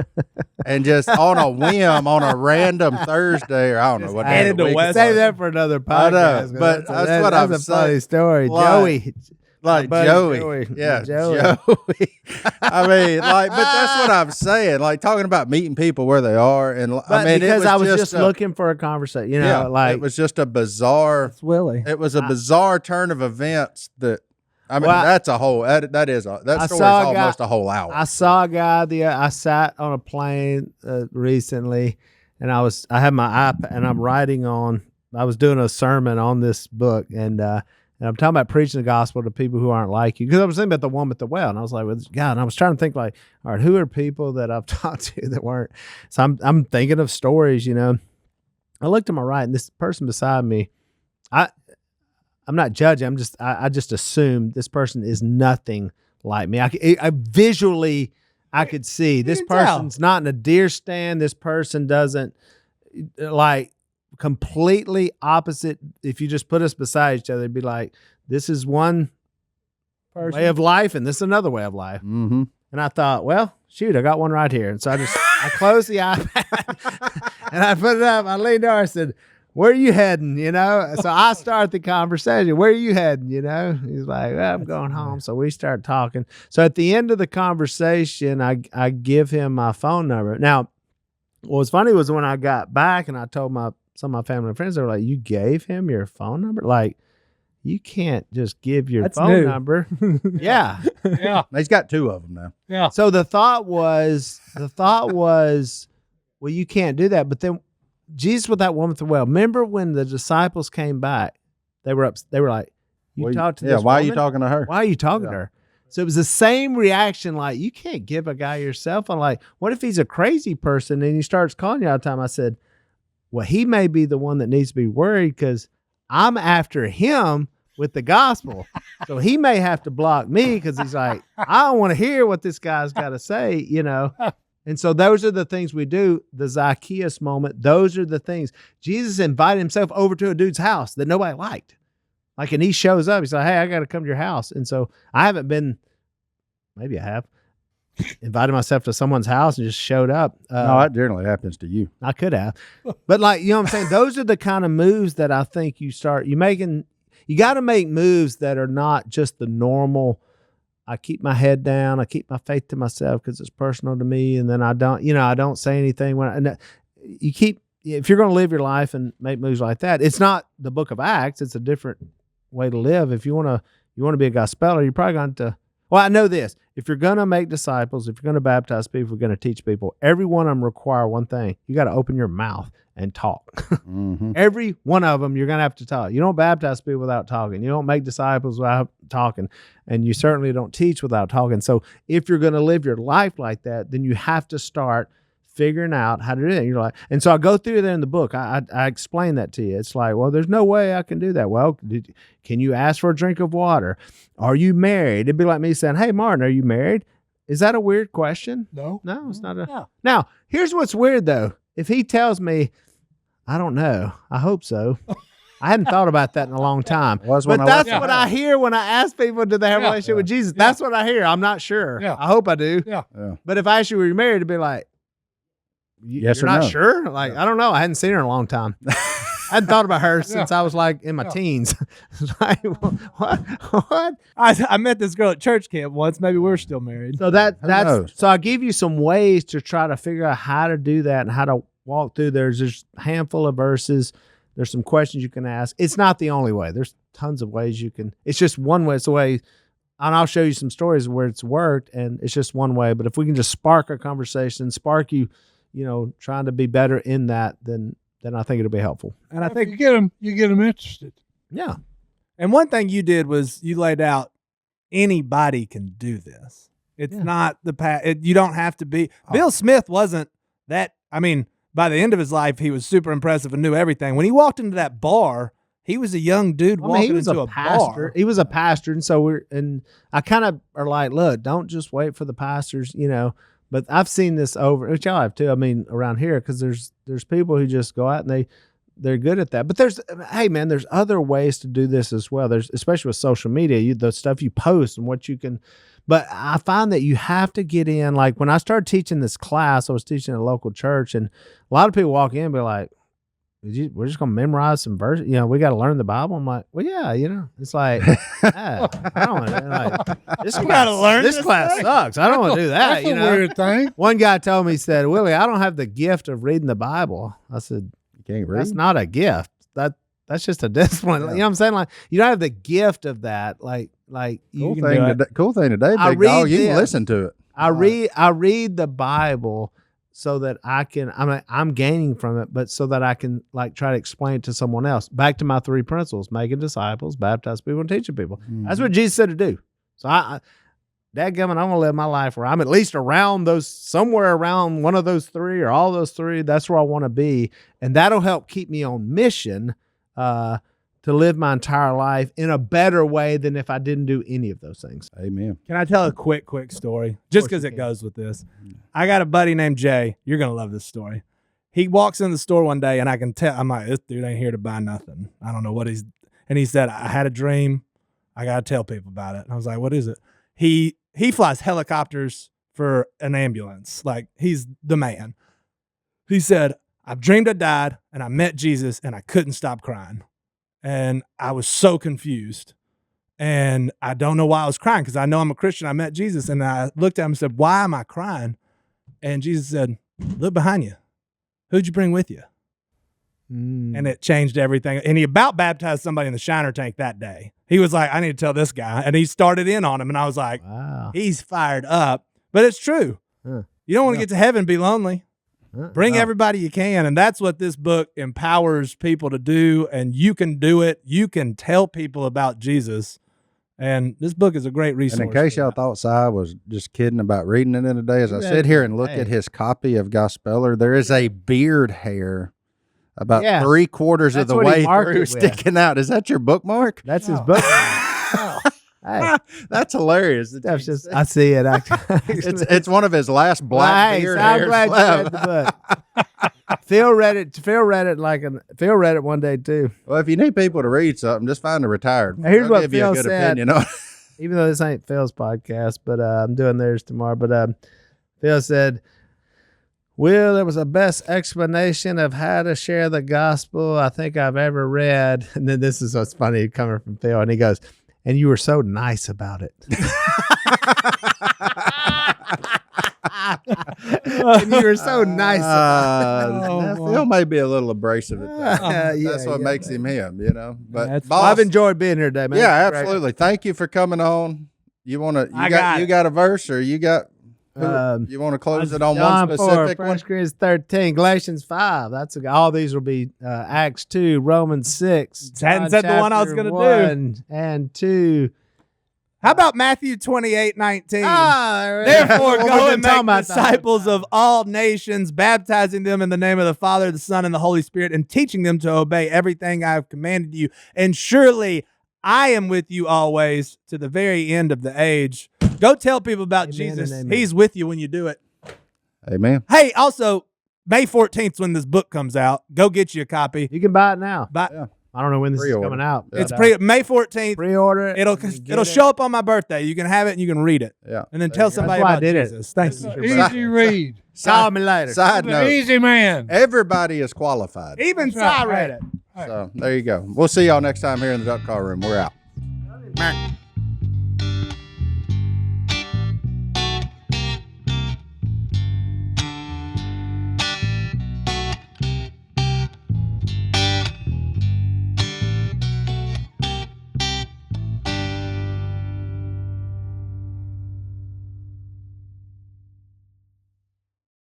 and just on a whim on a random Thursday, or I don't know what day of the week. Save that for another podcast. I know, but that's what I'm saying. That's a funny story. Joey. Joey. Yeah, Joey. I mean, but that's what I'm saying. Like talking about meeting people where they are, and because I was just looking for a conversation, it was just a bizarre. It's Willie. It was a bizarre turn of events that. That's a whole. That story is almost a whole hour. I saw a guy. I sat on a plane recently, and I had my iPad, and I'm writing on. I was doing a sermon on this book, and And I'm talking about preaching the gospel to people who aren't like you. Because I was thinking about the woman at the well, and I was like, well, God, and I was trying to think like, all right, who are people that I've talked to that weren't? So I'm thinking of stories, you know. I looked to my right, and this person beside me, I'm not judging. I just assume this person is nothing like me. I visually, I could see this person's not in a deer stand. This person doesn't like completely opposite. If you just put us beside each other, it'd be like, this is one way of life and this is another way of life. Mm-hmm. And I thought, well, shoot, I got one right here. And so I closed the iPad and I put it up. I leaned over and said, where are you heading? You know? So I start the conversation. Where are you heading? You know? He's like, well, I'm going home. So we start talking. So at the end of the conversation, I give him my phone number. Now, what was funny was when I got back and I told some of my family and friends, they were like, you gave him your phone number? Like, you can't just give your phone number. Yeah. Yeah. He's got 2 of them now. Yeah. So the thought was, well, you can't do that. But then Jesus with that woman at the well, remember when the disciples came back, they were like, you talked to this why woman? are you talking to her? Why are you talking to her? So it was the same reaction, like, you can't give a guy your cell phone. Like, what if he's a crazy person and he starts calling you all the time? I said, well, he may be the one that needs to be worried because I'm after him with the gospel. So he may have to block me because he's like, I don't want to hear what this guy's got to say, you know. And so those are the things we do, the Zacchaeus moment. Those are the things. Jesus invited himself over to a dude's house that nobody liked. Like, and he shows up. He's like, hey, I got to come to your house. And so I haven't been, maybe I have, invited myself to someone's house and just showed up. No, that generally happens to you. I could have. But like, you know what I'm saying? Those are the kind of moves that I think you got to make moves that are not just the normal, I keep my head down, I keep my faith to myself because it's personal to me. And then I don't say anything if you're going to live your life and make moves like that, it's not the book of Acts. It's a different way to live. If you want to be a gospeler, you're probably going to, well, I know this, if you're going to make disciples, if you're going to baptize people, if you're going to teach people, every one of them require one thing. You got to open your mouth and talk. Mm-hmm. Every one of them, you're going to have to talk. You don't baptize people without talking. You don't make disciples without talking. And you certainly don't teach without talking. So if you're going to live your life like that, then you have to start figuring out how to do it. You're like, and so I go through there in the book. I explain that to you. It's like, well, there's no way I can do that. Well, can you ask for a drink of water? Are you married? It'd be like me saying, hey, Martin, are you married? Is that a weird question? No, it's not. No. Now, here's what's weird though. If he tells me, I don't know, I hope so. I hadn't thought about that in a long time. But that's what I hear when I ask people, do they have a relationship with Jesus? That's what I hear. I'm not sure. Yeah. I hope I do. Yeah. But if I ask you, were you married? It'd be like, yes you're or not no. sure? Like, I don't know. I hadn't seen her in a long time. I hadn't thought about her since I was like in my teens. Like, what? I met this girl at church camp once. Maybe we're still married. So knows? so I give you some ways to try to figure out how to do that and how to walk through. There's a handful of verses. There's some questions you can ask. It's not the only way. There's tons of ways you can. It's just one way. It's the way, and I'll show you some stories where it's worked, and it's just one way. But if we can just spark a conversation, spark you trying to be better in that, then I think it'll be helpful. And I think you get them interested. Yeah. And one thing you did was you laid out anybody can do this. It's not you don't have to be. Bill Smith wasn't that. I mean, by the end of his life, he was super impressive and knew everything. When he walked into that bar, he was a young dude walking into a pastor. bar. He was a pastor, and so I kind of are like, look, don't just wait for the pastors, But I've seen this over, which y'all have too. I mean, around here, because there's people who just go out and they're good at that. But there's other ways to do this as well. There's, especially with social media, the stuff you post and what you can. But I find that you have to get in. Like when I started teaching this class, I was teaching at a local church, and a lot of people walk in and be like, we're just going to memorize some verses. We got to learn the Bible. I'm like, well, yeah, it's like, I don't want to, this class sucks. I don't want to do that. That's a weird thing. One guy told me, he said, Willie, I don't have the gift of reading the Bible. I said, You can't read? that's not a gift. That's just a discipline. Yeah. You know what I'm saying? Like, you don't have the gift of that. Like Cool you can do it. thing today, I big read dog. You this. can listen to it. I read the Bible so that I'm gaining from it, but so that I can like try to explain it to someone else. Back to my 3 principles: making disciples, baptize people, and teaching people. That's what Jesus said to do. So dadgummit, I'm gonna live my life where I'm at least around somewhere around one of those 3 or all those 3. That's where I want to be, and that'll help keep me on mission to live my entire life in a better way than if I didn't do any of those things. Amen. Can I tell a quick story? Just because it goes with this. I got a buddy named Jay. You're going to love this story. He walks in the store one day, and I can tell, I'm like, this dude ain't here to buy nothing. I don't know what and he said, I had a dream. I got to tell people about it. And I was like, what is it? He flies helicopters for an ambulance. Like, he's the man. He said, I've dreamed I died, and I met Jesus, and I couldn't stop crying. And I was so confused. And I don't know why I was crying, because I know I'm a Christian. I met Jesus. And I looked at him and said, why am I crying? And Jesus said, look behind you. Who'd you bring with you? And it changed everything. And he about baptized somebody in the Shiner tank that day. He was like, I need to tell this guy. And he started in on him. And I was like, wow, he's fired up. But it's true. You don't want to get to heaven and be lonely. Bring everybody you can. And that's what this book empowers people to do. And you can do it. You can tell people about Jesus. And this book is a great resource. And in case y'all thought Si was just kidding about reading it in a day, as I sit here and look at his copy of Gospeller, there is a beard hair about 3/4 of the way through sticking out. Is that your bookmark? That's his book. Hey, that's hilarious. That's just, I see it. It's one of his last black beard hairs. I'm glad you read the book. Phil read it one day too. Well, if you need people to read something, just find a retired. Here's what give Phil you a good said. opinion on it. Even though this ain't Phil's podcast, but I'm doing theirs tomorrow. But Phil said, Will, it was the best explanation of how to share the gospel I think I've ever read. And then this is what's funny coming from Phil. And he goes, and you were so nice about it. And you were so nice about it. Phil may be a little abrasive at times. That's what makes him him, you know. But boss, I've enjoyed being here today, man. Yeah, absolutely. Thank you for coming on. You got a verse, or you got you want to close it on John one specific 4, one? 1 Corinthians 13, Galatians 5. All these will be Acts 2, Romans 6. Hadn't said the one I was going to do. And 2. How about Matthew 28:19? Ah, therefore, go and make disciples of all nations, baptizing them in the name of the Father, the Son, and the Holy Spirit, and teaching them to obey everything I have commanded you. And surely I am with you always to the very end of the age. Go tell people about Jesus. He's with you when you do it. Amen. Hey, also, May 14th is when this book comes out. Go get you a copy. You can buy it now. Yeah. I don't know when this is coming out. Yeah. It's May 14th. Pre-order it. It'll show up on my birthday. You can have it and you can read it. Yeah. And then tell somebody about Jesus. Thanks. Easy read. Call me later. Side note. Easy man. Everybody is qualified. Even Si read it. So there you go. We'll see y'all next time here in the Duck Call Room. We're out.